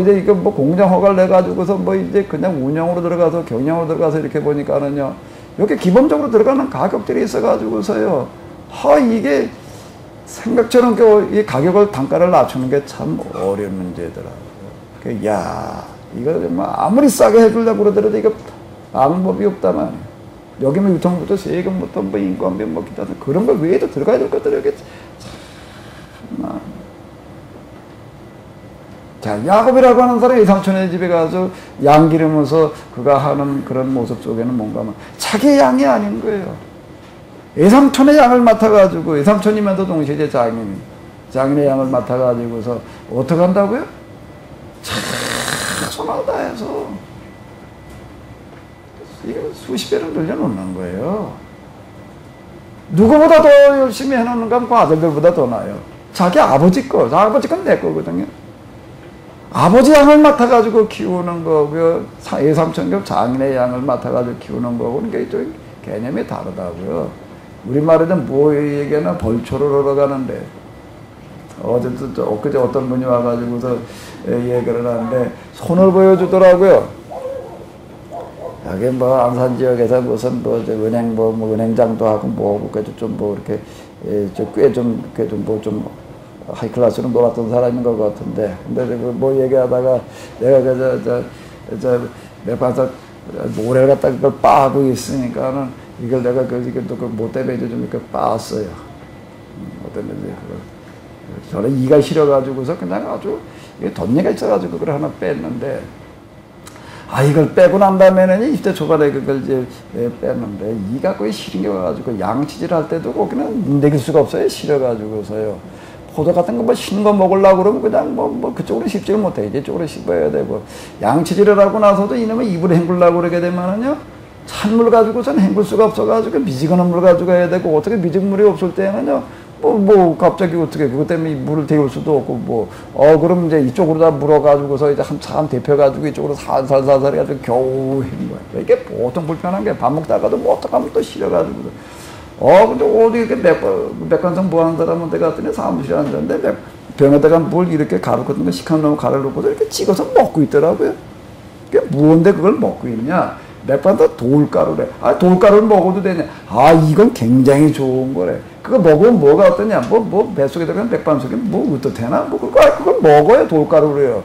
Speaker 1: 이제 이거 뭐 공장 허가를 내가지고서 뭐 이제 그냥 운영으로 들어가서 경영으로 들어가서 이렇게 보니까는요. 이렇게 기본적으로 들어가는 가격들이 있어가지고서요. 이게 생각처럼 이 가격을 단가를 낮추는 게 참 어려운 문제더라고요. 이거 정말 아무리 싸게 해주려고 그러더라도 이거 방법이 없다만. 여기 뭐 유통부터 세금부터 뭐 인건비 뭐 기타 그런 거 외에도 들어가야 될 것들이 이렇게 참. 자, 야곱이라고 하는 사람이 삼촌의 집에 가서 양 기르면서 그가 하는 그런 모습 속에는 뭔가 자기 양이 아닌 거예요. 애삼촌의 양을 맡아가지고 애삼촌이면서 동시에 이제 장인의 양을 맡아가지고서 어떻게 한다고요? 손을 다해서 이거 수십 배를 늘려놓는 거예요. 누구보다 더 열심히 해놓는 건 그 아들들보다 더 나아요. 자기 아버지 건 내 거거든요. 아버지 양을 맡아가지고 키우는 거고요. 애삼촌 장인의 양을 맡아가지고 키우는 거고는 게 좀 개념이 다르다고요. 우리말에는 뭐 얘기하나 벌초를 하러 가는데 엊그제 어떤 분이 와가지고서 얘기를 하는데 손을 보여주더라고요. 여기 뭐 안산 지역에서 무슨 뭐 은행 뭐 은행장도 하고 뭐 그래도 좀 뭐 이렇게 꽤좀 뭐 좀 하이클래스로 놀았던 사람인 것 같은데, 근데 뭐 얘기하다가 내가 저 맥반석 모래를 갖다 그걸 빠고 있으니까는 이걸 내가 뭐 때문에 좀 이렇게 빻았어요. 뭐 때문에 그걸 저는 이가 싫어가지고서 그냥 아주 덧니가 있어가지고 그걸 하나 뺐는데, 이걸 빼고 난 다음에는 20대 초반에 그걸 이제 뺐는데, 이가 거의 싫은 게 와가지고 양치질 할 때도 거기는 문대길 수가 없어요. 싫어가지고서요. 포도 같은 거 뭐 신 거 먹으려고 그러면 그냥 뭐 그쪽으로 씹지를 못해. 이쪽으로 씹어야 되고, 양치질을 하고 나서도 이놈의 입을 헹구려고 그러게 되면은요, 찬물 가지고선 헹굴 수가 없어가지고 미지근한 물 가지고 해야 되고, 어떻게 미지근물이 없을 때는요, 갑자기 어떻게, 그것 때문에 물을 데울 수도 없고, 그럼 이제 이쪽으로 다 물어가지고서 이제 한참 데펴가지고 이쪽으로 살살살살 해가지고 겨우 헹궈요. 이게 보통 불편한 게 밥 먹다가도 뭐 어떡하면 또 싫어가지고. 근데 어디 이렇게 맥반석 뭐 하는 사람한테 갔더니 사무실에 앉았는데 병에다가 뭘 이렇게 가루 같은 거 시커먼 놈 가루 넣고서 이렇게 찍어서 먹고 있더라고요. 그게 무언데 그걸 먹고 있냐? 맥반석 돌가루래. 돌가루를 먹어도 되냐? 이건 굉장히 좋은 거래. 그거 먹으면 뭐가 어떠냐? 뭐 뱃속에 들어간 맥반석이 뭐 어떻대나? 그걸 먹어야 돌가루래요.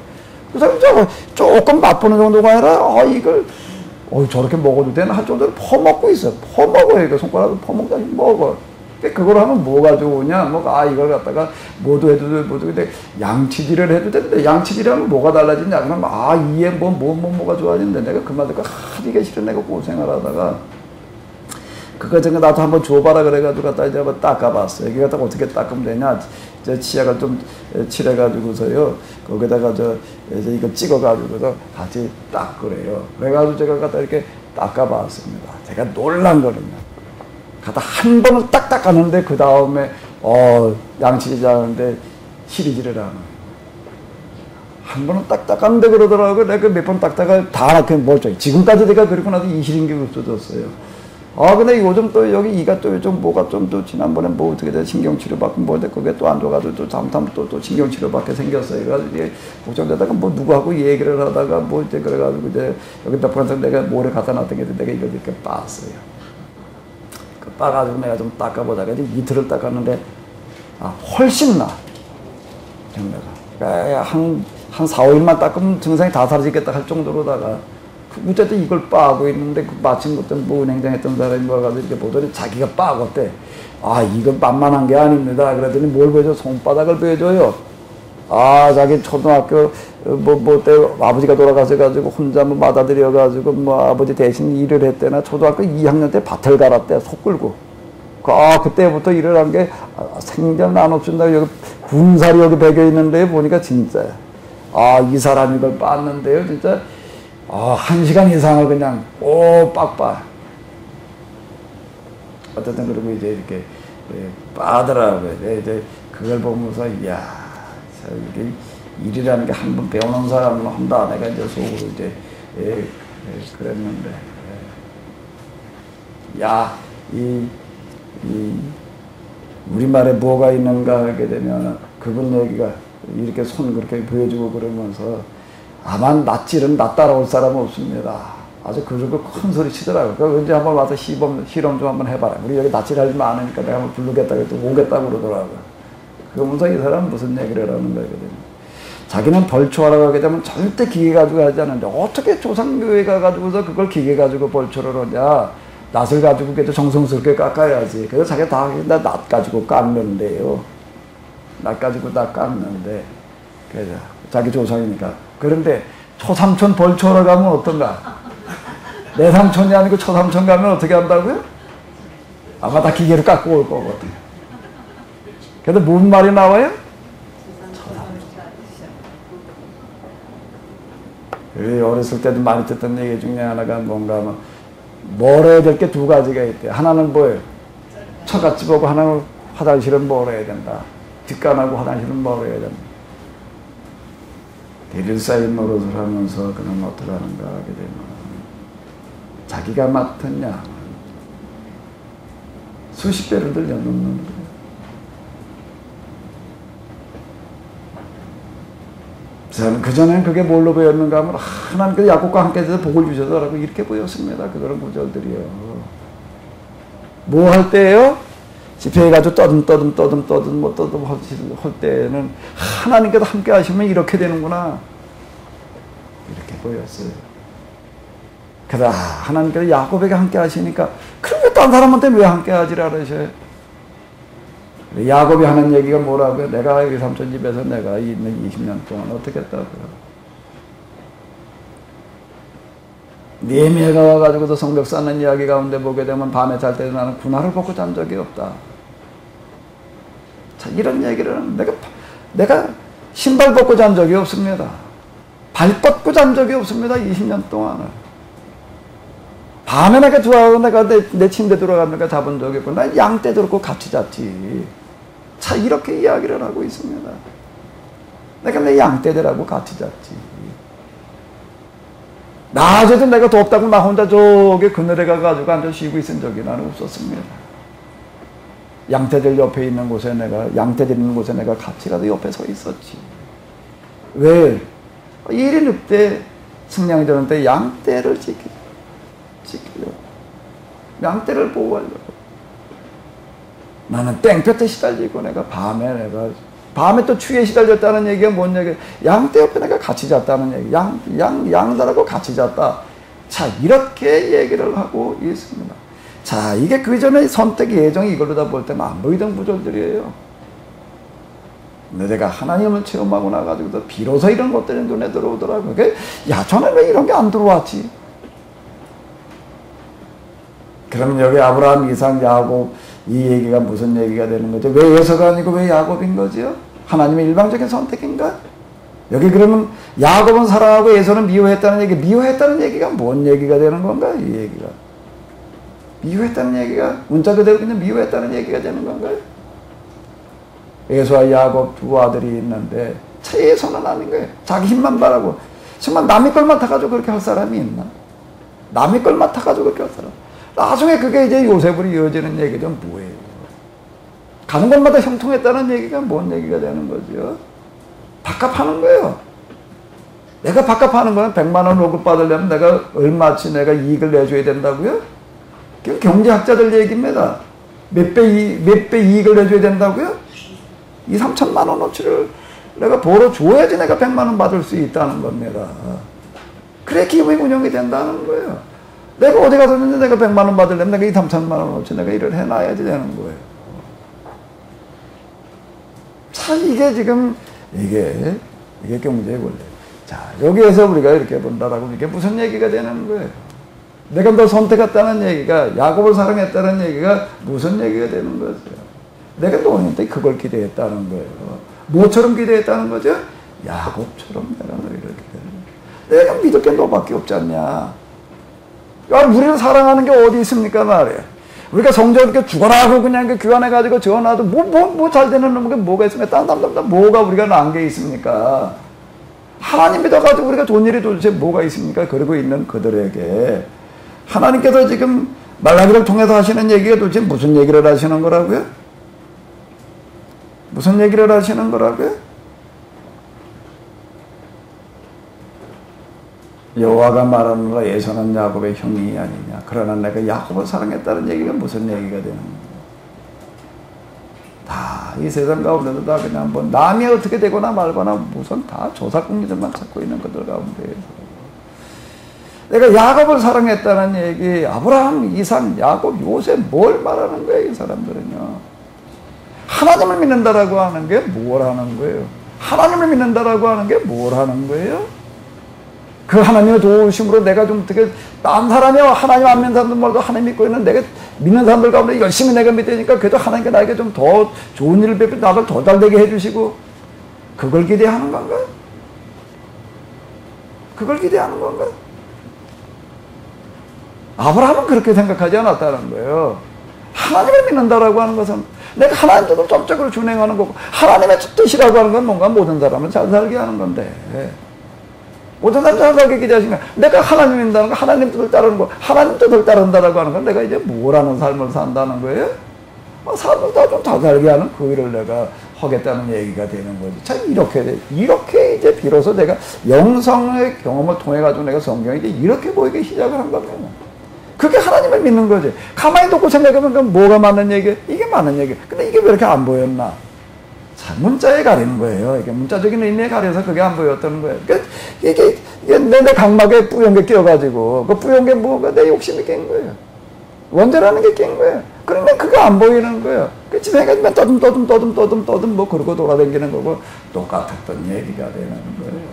Speaker 1: 그래서 조금 맛보는 정도가 아니라, 이걸 저렇게 먹어도 되나 할 정도로 퍼먹고 있어. 퍼먹어요. 이거 손가락으로 퍼먹다 먹어. 그걸 하면 뭐가 좋으냐? 이걸 갖다가 모두 근데 양치질을 해도 되는데, 양치질하면 뭐가 달라지냐? 그러면 이에 뭐가 좋아지는데, 내가 그 말 듣고 이게 싫어. 내가 고생을 하다가 그거 전에 나도 한번 줘봐라 그래가지고 갖다 이제 한번 닦아봤어요. 이게 갖다가 어떻게 닦으면 되냐? 치약을 좀 칠해가지고서요, 거기다가 이제 이거 찍어가지고서 같이 닦으래요. 그래가지고 제가 갖다 이렇게 닦아봤습니다. 제가 놀란 거는요, 갖다 한 번을 딱 닦았는데, 그 다음에 양치질 하는데 시리지를 하는. 한 번은 딱 닦았는데 그러더라고요. 내가 몇 번 닦다가 다 이렇게 멀쩡해. 지금까지 내가 그러고 나서 이 시린 게 없어졌어요. 근데 요즘 또 여기 이가 또 요즘 뭐가 좀 또 지난번에 뭐 어떻게 돼 신경치료 받고 뭐데 그게 또 안 좋아가지고 또 잘못하면 또 신경치료 받게 생겼어요. 그래가지고 이제 걱정되다가 뭐 누구하고 얘기를 하다가 뭐 이제 그래가지고 이제 여기 맥반석 내가 모래 갖다 놨던 게 내가 이걸 이렇게 빻았어요. 빻아가지고 내가 좀 닦아보다가 이제 이틀을 닦았는데 훨씬 나. 정말 한 4, 5일만 닦으면 증상이 다 사라지겠다 할 정도로다가, 어쨌든 이걸 빠고 있는데, 마침 그때 뭐 은행장 했던 사람이 와가지고 이렇게 보더니 자기가 빠었대. 이건 만만한 게 아닙니다. 그러더니 뭘 보여줘? 손바닥을 보여줘요. 자기 초등학교 때 아버지가 돌아가셔가지고 혼자 받아들여가지고 아버지 대신 일을 했대나, 초등학교 2학년 때 밭을 갈았대. 소 끌고. 그때부터 일을 한 게 생전 안 없준다. 여기 군살이 여기 배겨 있는데 보니까 진짜야. 이 사람이 이걸 빻는데요, 진짜. 1시간 이상을 그냥 빡. 어쨌든 그러고 이제 이렇게 빠더라고요. 이제 그걸 보면서 이게 일이라는 게 한 번 배워놓은 사람은 한다. 내가 이제 속으로 이제 그랬는데, 우리말에 뭐가 있는가 하게 되면 그분 얘기가 이렇게 손 그렇게 보여주고 그러면서, 아마 낯질은 나 따라올 사람은 없습니다. 아주 그러고 큰 소리 치더라고요. 그래서 언제 한번 와서 실험 좀 한번 해봐라. 우리 여기 낯질하지 많으니까 내가 한번 부르겠다 그랬더니 오겠다고 그러더라고요. 그러면서 이 사람은 무슨 얘기를 하는 거거든요. 자기는 벌초하러 가게 되면 절대 기계 가지고 하지 않는데, 어떻게 조상교회 가가지고서 그걸 기계 가지고 벌초를 하냐. 낫을 가지고 그래도 정성스럽게 깎아야지. 그래서 자기가 다 낫 가지고 깎는데요. 낫 가지고 다 깎는데, 그래서 자기 조상이니까. 그런데 초삼촌 벌초하러 가면 어떤가? 내 삼촌이 아니고 초삼촌 가면 어떻게 한다고요? 아마 다 기계로 깎고 올 거거든요. 그래도 무슨 말이 나와요? 어렸을 때도 많이 듣던 얘기 중에 하나가 뭔가 하면, 멀어야 될 게 두 가지가 있대요. 하나는 뭐예요? 처갓집하고, 하나는 화장실은 멀어야 된다. 뒷간하고 화장실은 멀어야 된다. 대릴 쌓인 노릇을 하면서 그럼 어떻게 하는가 하게 되면, 자기가 맡은 양 수십 배를 들려놓는 거예요. 저는 그전에는 그게 뭘로 보였는가 하면 하나님께서 야곱과 함께 해서 복을 주셔서라고 이렇게 보였습니다. 그런 구절들이요. 뭐 할 때예요? 집회해가지고 떠듬 할 때는 하나님께서 함께 하시면 이렇게 되는구나. 이렇게 보였어요. 그러다 하나님께서 야곱에게 함께 하시니까 그럼 왜 딴 사람한테는 왜 함께 하지라 그러셔요? 야곱이 하는 얘기가 뭐라고요? 내가 여기 삼촌 집에서 내가 있는 20년 동안 어떻게 했다고요? 니에미아가 와가지고서 성벽 쌓는 이야기 가운데 보게 되면 밤에 잘 때 나는 군화를 벗고 잔 적이 없다. 자, 이런 얘기를 내가 신발 벗고 잔 적이 없습니다. 발 뻗고 잔 적이 없습니다. 20년 동안을. 밤에 내가 좋아하고 내가 내 침대 들어가니까 잡은 적이 없고 나 양떼 들고 같이 잤지. 자, 이렇게 이야기를 하고 있습니다. 내가 내 양떼들하고 같이 잤지. 낮에도 내가 덥다고 나 혼자 저기 그늘에 가가지고 앉아 쉬고 있은 적이 나는 없었습니다. 양떼들 옆에 있는 곳에 양떼들 있는 곳에 내가 같이라도 옆에 서 있었지. 왜? 일이 늑대 승냥이 되는 때 양떼를 지키려고. 양떼를 보호하려고. 나는 땡볕에 시달리고 밤에 또 추위에 시달렸다는 얘기가 뭔 얘기야? 양떼 옆에 내가 같이 잤다는 얘기. 양들하고 같이 잤다. 자, 이렇게 얘기를 하고 있습니다. 자, 이게 그 전에 선택 예정이 이걸로 다 볼 때는 안 보이던 구절들이에요. 근데 내가 하나님을 체험하고 나가지고 비로소 이런 것들이 눈에 들어오더라고요. 야, 저는 왜 이런 게 안 들어왔지? 그럼 여기 아브라함, 이삭, 야곱 이 얘기가 무슨 얘기가 되는 거죠? 왜 에서가 아니고 왜 야곱인 거죠? 하나님의 일방적인 선택인가? 여기 그러면 야곱은 사랑하고 에서는 미워했다는 얘기, 미워했다는 얘기가 뭔 얘기가 되는 건가? 이 얘기가. 미워했다는 얘기가 문자 그대로 그냥 미워했다는 얘기가 되는 건가요? 에서와 야곱 두 아들이 있는데 에서는 아닌 거예요. 자기 힘만 바라고. 정말 남의 걸 맡아가지고 그렇게 할 사람이 있나? 남의 걸 맡아가지고 그렇게 할 사람. 나중에 그게 이제 요셉으로 이어지는 얘기가 뭐예요? 가는 곳마다 형통했다는 얘기가 뭔 얘기가 되는 거죠? 밥값하는 거예요. 내가 밥값하는 거는 100만 원 월급 받으려면 내가 얼마치 내가 이익을 내줘야 된다고요? 그게 경제학자들 얘기입니다. 몇 배 이익을 내줘야 된다고요? 2, 3천만 원어치를 내가 벌어줘야지 내가 100만 원 받을 수 있다는 겁니다. 그래 기업이 운영이 된다는 거예요. 내가 어디 가서든지 내가 100만 원 받으려면 내가 2, 3천만 원어치 내가 일을 해놔야지 되는 거예요. 참 이게 지금 이게 경제의 원리. 자, 여기에서 우리가 이렇게 본다라고 이게 무슨 얘기가 되는 거예요? 내가 너 선택했다는 얘기가 야곱을 사랑했다는 얘기가 무슨 얘기가 되는 거죠? 내가 너한테 그걸 기대했다는 거예요. 뭐처럼 기대했다는 거죠? 야곱처럼 내가 너희를 기대했다. 내가 믿을 게 너밖에 없지 않냐? 야, 우리를 사랑하는 게 어디 있습니까 말이야. 우리가 성경 이렇게 죽어라 하고 그냥 교환해가지고 지어놔도 뭐 잘 되는 놈이 뭐가 있습니까? 딴 뭐가 우리가 난 게 있습니까? 하나님 믿어가지고 우리가 좋은 일이 도대체 뭐가 있습니까? 그러고 있는 그들에게 하나님께서 지금 말라기를 통해서 하시는 얘기가 도대체 무슨 얘기를 하시는 거라고요? 무슨 얘기를 하시는 거라고요? 여호와가 말하노라 에서는 야곱의 형이 아니냐. 그러나 내가 야곱을 사랑했다는 얘기가 무슨 얘기가 되는 거야? 다 이 세상 가운데도 다 그냥 뭐 남이 어떻게 되거나 말거나 무슨 다 조사꾼들만 찾고 있는 것들 가운데에서 내가 야곱을 사랑했다는 얘기, 아브라함, 이삭, 야곱, 요셉 뭘 말하는 거예요? 이 사람들은요. 하나님을 믿는다라고 하는 게 뭘 하는 거예요? 하나님을 믿는다라고 하는 게 뭘 하는 거예요? 그 하나님의 도우심으로 내가 좀 어떻게 딴 사람이 하나님 안 믿는 사람들 말도 하나님 믿고 있는 내가 믿는 사람들 가운데 열심히 내가 믿으니까 그래도 하나님께 나에게 좀 더 좋은 일을 베풀 나를 더 잘되게 해주시고 그걸 기대하는 건가? 그걸 기대하는 건가? 아브라함은 그렇게 생각하지 않았다는 거예요. 하나님을 믿는다라고 하는 것은 내가 하나님 뜻을 전적으로 준행하는 거고 하나님의 뜻이라고 하는 건 뭔가 모든 사람을 잘 살게 하는 건데 모든 사람 잘 살게 기대하시면 내가 하나님 믿는다는 거 하나님 뜻을 따르는 거 하나님 뜻을 따른다라고 하는 건 내가 이제 뭐라는 삶을 산다는 거예요? 사람을 다 좀 잘 살게 하는 그 일을 내가 하겠다는 얘기가 되는 거지. 참 이렇게 이제 비로소 내가 영성의 경험을 통해 가지고 내가 성경이 이제 이렇게 보이기 시작을 한 겁니다. 그게 하나님을 믿는 거지. 가만히 놓고 생각해보면 뭐가 맞는 얘기? 이게 맞는 얘기. 근데 이게 왜 이렇게 안 보였나? 자, 문자에 가리는 거예요. 이게 문자적인 의미에 가려서 그게 안 보였다는 거예요. 그러니까 이게 내 각막에 뿌연 게 끼어가지고 그 뿌연 게 뭐가 내 욕심이 낀 거예요. 원죄라는 게 낀 거예요. 그러면 그거 안 보이는 거예요. 그 집에 가면 떠듬 뭐 그러고 돌아다니는 거고 똑같았던 얘기가 되는 거예요.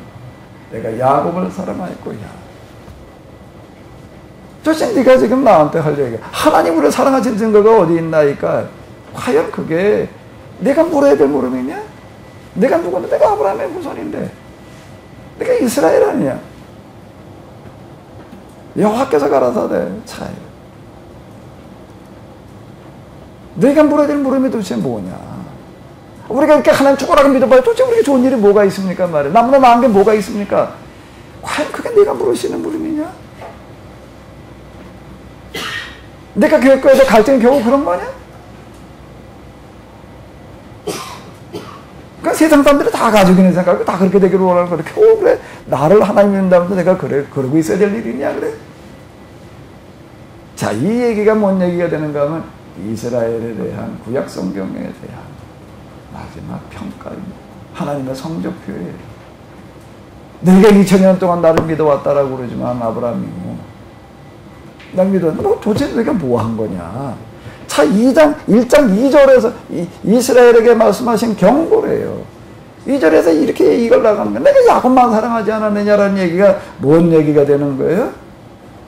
Speaker 1: 내가 야곱을 사랑하였고 도대체 네가 지금 나한테 할 얘기야. 하나님으로 사랑하신 증거가 어디 있나이까? 과연 그게 내가 물어야 될 물음이냐? 내가 누구인데? 내가 아브라함의 후손인데. 내가 이스라엘 아니냐? 여호와께서 가라사대 차요. 내가 물어야 될 물음이 도대체 뭐냐? 우리가 이렇게 하나님 죽어라고 믿어봐요. 도대체 우리에게 좋은 일이 뭐가 있습니까? 말이야. 나보다 나은 게 뭐가 있습니까? 과연 그게 내가 물으시는 물음이냐? 내가 교회에서 갈등이 겨우 그런 거냐? 그러니까 세상 사람들이 다 가지고 있는 생각이고 다 그렇게 되기를 원하는 거래. 겨우 그래 나를 하나님 믿는다면서 내가 그러고 있어야 될 일이냐 그래? 자, 이 얘기가 뭔 얘기가 되는가 하면 이스라엘에 대한 구약 성경에 대한 마지막 평가입니다. 하나님의 성적표예요. 내가 2000년 동안 나를 믿어왔다라고 그러지만 아브라함이고 날 믿었는데 너 도대체 내가 뭐 한 거냐? 자, 1장 2절에서 이스라엘에게 말씀하신 경고래요. 2절에서 이렇게 이걸 나가는 거야. 내가 야곱만 사랑하지 않았느냐라는 얘기가 뭔 얘기가 되는 거예요?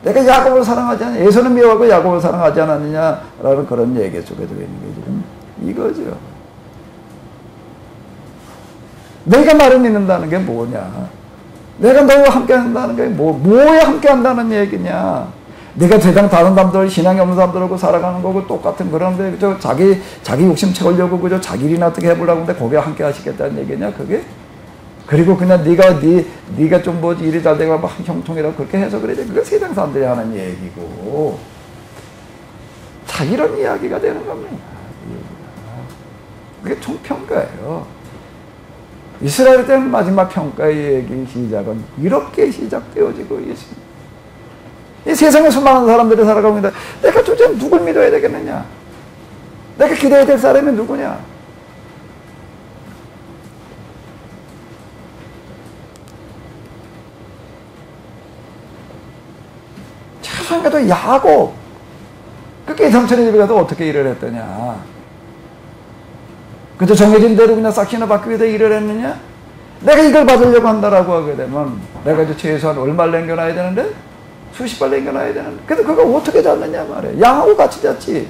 Speaker 1: 내가 야곱을 사랑하지 않았느냐, 에서는 미워하고 야곱을 사랑하지 않았느냐라는 그런 얘기 속에 들어있는 게 지금 이거죠. 내가 나를 믿는다는 게 뭐냐? 내가 너와 함께 한다는 게 뭐에 함께 한다는 얘기냐? 내가 세상 다른 사람들, 신앙이 없는 사람들하고 살아가는 거고 똑같은 그런데 그저 자기 욕심 채우려고 그저 자기 일이나 어떻게 해보려고 하는데 거기에 함께 하시겠다는 얘기냐 그게? 그리고 그냥 네가 좀 뭐 일이 잘 되고 뭐 형통이라고 그렇게 해서 그러지. 그게 세상 사람들이 하는 얘기고. 자, 이런 이야기가 되는 겁니다. 그게 총평가예요. 이스라엘 때는 마지막 평가의 얘기 시작은 이렇게 시작되어지고 있습니다. 이 세상에 수많은 사람들이 살아가고 있는데 내가 도대체 누굴 믿어야 되겠느냐? 내가 기대해야 될 사람이 누구냐? 최소한가도 야곱 그게 삼촌의 집에 가서 어떻게 일을 했더냐? 그저 정해진 대로 그냥 싹시나 받기 위해서 일을 했느냐? 내가 이걸 받으려고 한다라고 하게 되면 내가 이제 최소한 얼마를 남겨놔야 되는데? 수십 발 남겨놔야 되는데. 근데 그거 어떻게 잤느냐 말이야. 양하고 같이 잤지.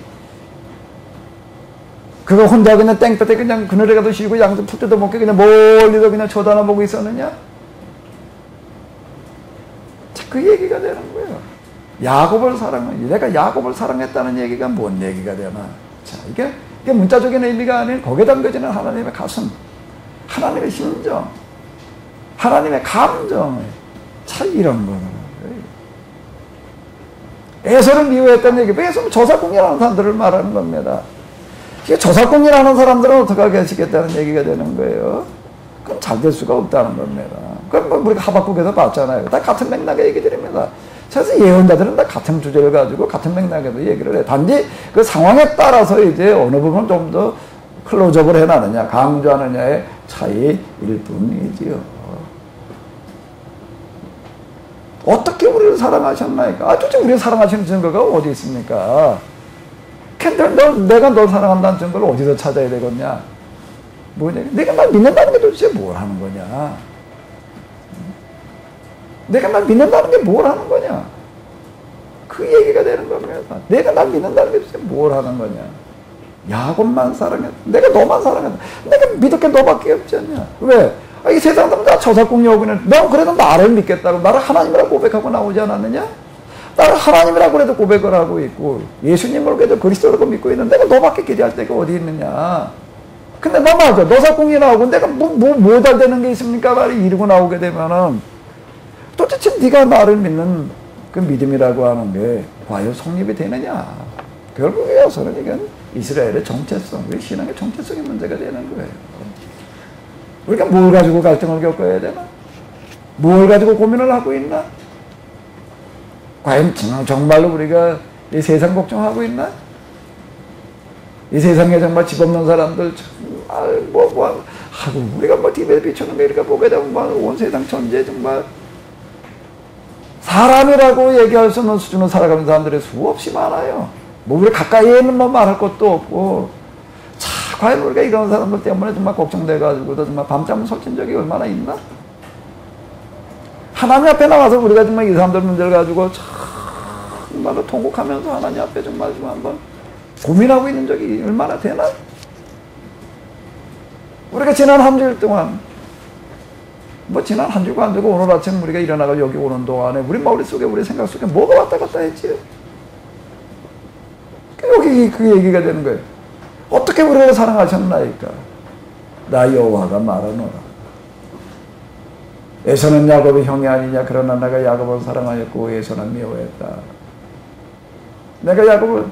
Speaker 1: 그거 혼자 그냥 땡볕에 그냥 그늘에 가도 쉬고 양도 푹 뜯어 먹게 그냥 멀리도 그냥 쳐다보고 있었느냐? 자, 그 얘기가 되는 거예요. 야곱을 내가 야곱을 사랑했다는 얘기가 뭔 얘기가 되나? 자, 이게 문자적인 의미가 아닌 거기에 담겨지는 하나님의 가슴, 하나님의 심정, 하나님의 감정. 참 이런 거는. 에서를 미워했다는 얘기, 에서는 저사공이라는 사람들을 말하는 겁니다. 저사공이라는 사람들은 어떻게 하시겠다는 얘기가 되는 거예요. 그럼 잘 될 수가 없다는 겁니다. 그럼 뭐 우리가 하박국에서 봤잖아요. 다 같은 맥락의 얘기 드립니다. 그래서 예언자들은 다 같은 주제를 가지고 같은 맥락에서 얘기를 해요. 단지 그 상황에 따라서 이제 어느 부분 좀 더 클로즈업을 해나느냐, 강조하느냐의 차이일 뿐이지요. 어떻게 우리를 사랑하셨나이까? 도대체 우리를 사랑하시는 증거가 어디 있습니까? 내가 널 사랑한다는 증거를 어디서 찾아야 되겠냐? 뭐냐? 내가 날 믿는다는 게 도대체 뭘 하는 거냐? 내가 날 믿는다는 게 뭘 하는 거냐? 그 얘기가 되는 겁니다. 내가 날 믿는다는 게 도대체 뭘 하는 거냐? 야곱만 사랑했다. 내가 너만 사랑했다. 내가 믿을 게 너밖에 없지 않냐? 왜? 이 세상 사람 다 저사공여하고는 넌 그래도 나를 믿겠다고 나를 하나님이라고 고백하고 나오지 않았느냐? 나를 하나님이라고 그래도 고백을 하고 있고 예수님을 그래도 그리스도라고 믿고 있는데 내가 너밖에 기대할 데가 어디 있느냐? 근데 너 맞아. 너사공이 나오고 내가 뭐 잘 되는 게 있습니까? 말이 이러고 나오게 되면은 도대체 네가 나를 믿는 그 믿음이라고 하는 게 과연 성립이 되느냐? 결국에 와서는 이건 이스라엘의 정체성, 신앙의 정체성의 문제가 되는 거예요. 우리가 뭘 가지고 갈등을 겪어야 되나? 뭘 가지고 고민을 하고 있나? 과연 정말로 우리가 이 세상 걱정하고 있나? 이 세상에 정말 집 없는 사람들 하고 우리가 TV에 비춰놓은 거 이렇게 보게 되면 온 세상 천지에 정말 사람이라고 얘기할 수 없는 수준으로 살아가는 사람들이 수없이 많아요. 우리 가까이에는 말할 것도 없고 과연 우리가 이런 사람들 때문에 정말 걱정돼가지고도 정말 밤잠을 설친 적이 얼마나 있나? 하나님 앞에 나와서 우리가 정말 이 사람들 문제를 가지고 정말로 통곡하면서 하나님 앞에 정말 좀 한번 고민하고 있는 적이 얼마나 되나? 우리가 지난 한 주일 동안 지난 한 주가 안 되고 오늘 아침 우리가 일어나가 여기 오는 동안에 우리 머릿속에 우리 생각 속에 뭐가 왔다 갔다 했지? 여기 그 얘기가 되는 거예요. 어떻게 우리를 사랑하셨나이까? 나 여호와가 말하노라. 에서는 야곱의 형이 아니냐? 그러나 내가 야곱을 사랑하였고 에서는 미워했다. 내가 야곱을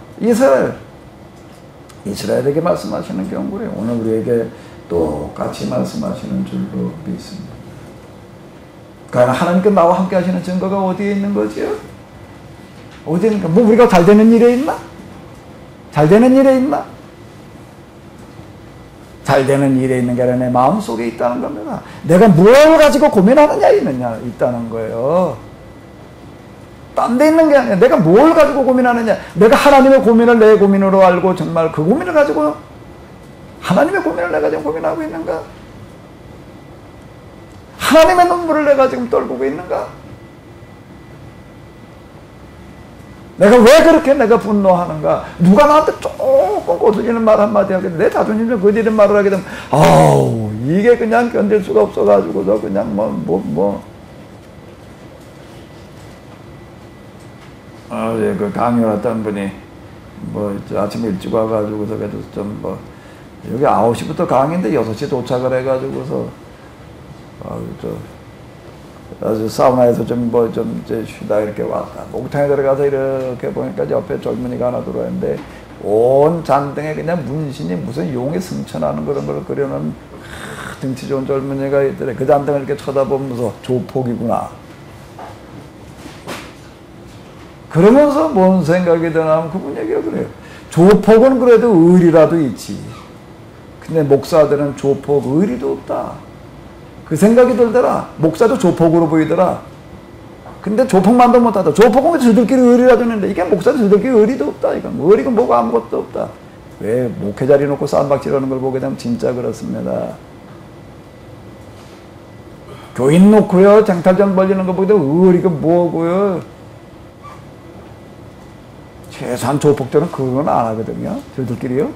Speaker 1: 이스라엘에게 말씀하시는 경우에 오늘 우리에게 똑같이 말씀하시는 줄로 믿습니다. 과연 하나님께 나와 함께 하시는 증거가 어디에 있는 거지요? 어디에 있는가? 우리가 잘 되는 일에 있나? 잘 되는 일에 있나? 잘 되는 일에 있는 게 아니라 내 마음속에 있다는 겁니다. 내가 뭘 가지고 고민하느냐에 있다는 거예요. 딴 데 있는 게 아니라 내가 뭘 가지고 고민하느냐. 내가 하나님의 고민을 내 고민으로 알고 정말 그 고민을 가지고 하나님의 고민을 내가 지금 고민하고 있는가? 하나님의 눈물을 내가 지금 떨구고 있는가? 내가 왜 그렇게 내가 분노하는가? 누가 나한테 조금 거슬리는 말 한마디 하게 내 자존심 좀 거슬리는 말을 하게 되면 아우 이게 그냥 견딜 수가 없어가지고서 그냥 그 강의 왔던 분이 아침에 일찍 와가지고서 그래도 여기 9시부터 강의인데 6시에 도착을 해가지고서 아주 사우나에서 좀 이제 쉬다 이렇게 왔다. 목욕탕에 들어가서 이렇게 보니까 옆에 젊은이가 하나 들어왔는데 온 잔등에 그냥 문신이 무슨 용이 승천하는 그런 걸 그려놓은 등치 좋은 젊은이가 있더래. 그 잔등을 이렇게 쳐다보면서 조폭이구나. 그러면서 뭔 생각이 드냐면 그분 얘기가 그래요. 조폭은 그래도 의리라도 있지. 근데 목사들은 조폭 의리도 없다. 그 생각이 들더라. 목사도 조폭으로 보이더라. 근데 조폭만도 못하다. 조폭은 저들끼리 의리라도 있는데 이게 목사도 저들끼리 의리도 없다. 이건 의리가 뭐고 아무것도 없다. 왜 목회 자리 놓고 쌈박질하는 걸 보게 되면 진짜 그렇습니다. 교인 놓고요 쟁탈전 벌리는 거 보게 되면 의리가 뭐고요. 최소한 조폭들은 그건 안 하거든요. 저들끼리요.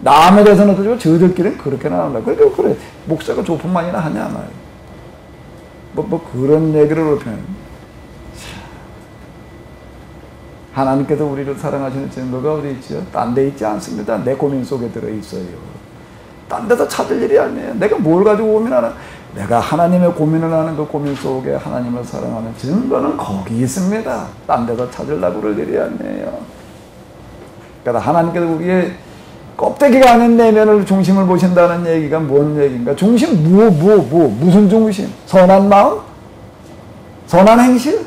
Speaker 1: 남에 대해서는 어떠지만 저들끼리는 그렇게는 안 한다. 그러니까 그래. 목사가 조폭만이나 하냐 말이야. 그런 얘기를 하면 하나님께서 우리를 사랑하시는 증거가 어디 있죠? 딴 데 있지 않습니다. 내 고민 속에 들어있어요. 딴 데서 찾을 일이 아니에요. 내가 뭘 가지고 고민하나? 내가 하나님의 고민을 하는 그 고민 속에 하나님을 사랑하는 증거는 거기 있습니다. 딴 데서 찾으려고 그럴 일이 아니에요. 그러니까 하나님께서 우리의 껍데기가 아닌 내면을 중심을 보신다는 얘기가 뭔 얘기인가? 중심 무슨 중심? 선한 마음? 선한 행실?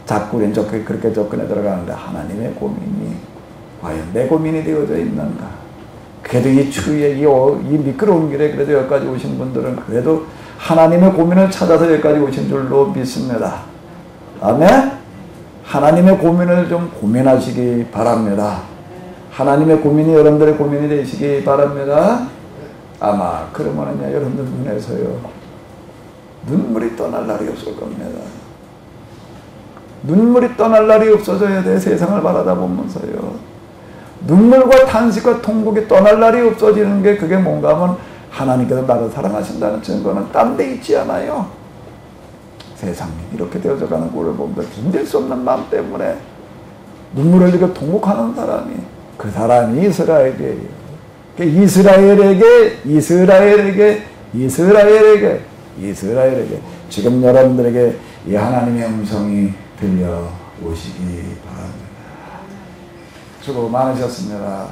Speaker 1: 자꾸 우리는 그렇게 접근해 들어가는데 하나님의 고민이 과연 내 고민이 되어져 있는가? 그래도 이 추위에 이 미끄러운 길에 그래도 여기까지 오신 분들은 그래도 하나님의 고민을 찾아서 여기까지 오신 줄로 믿습니다. 아멘? 하나님의 고민을 좀 고민하시기 바랍니다. 하나님의 고민이 여러분들의 고민이 되시기 바랍니다. 아마 그러면은요 여러분들 눈에서요 눈물이 떠날 날이 없을 겁니다. 눈물이 떠날 날이 없어져야 돼. 세상을 바라다 보면서요 눈물과 탄식과 통곡이 떠날 날이 없어지는 게 그게 뭔가 하면 하나님께서 나를 사랑하신다는 증거는 딴 데 있지 않아요. 세상이 이렇게 되어져 가는 꼴을 보면서 견딜 수 없는 마음 때문에 눈물을 흘리고 통곡하는 사람이 그 사람이 이스라엘이에요. 이스라엘에게 지금 여러분들에게 이 하나님의 음성이 들려오시기 바랍니다. 수고 많으셨습니다.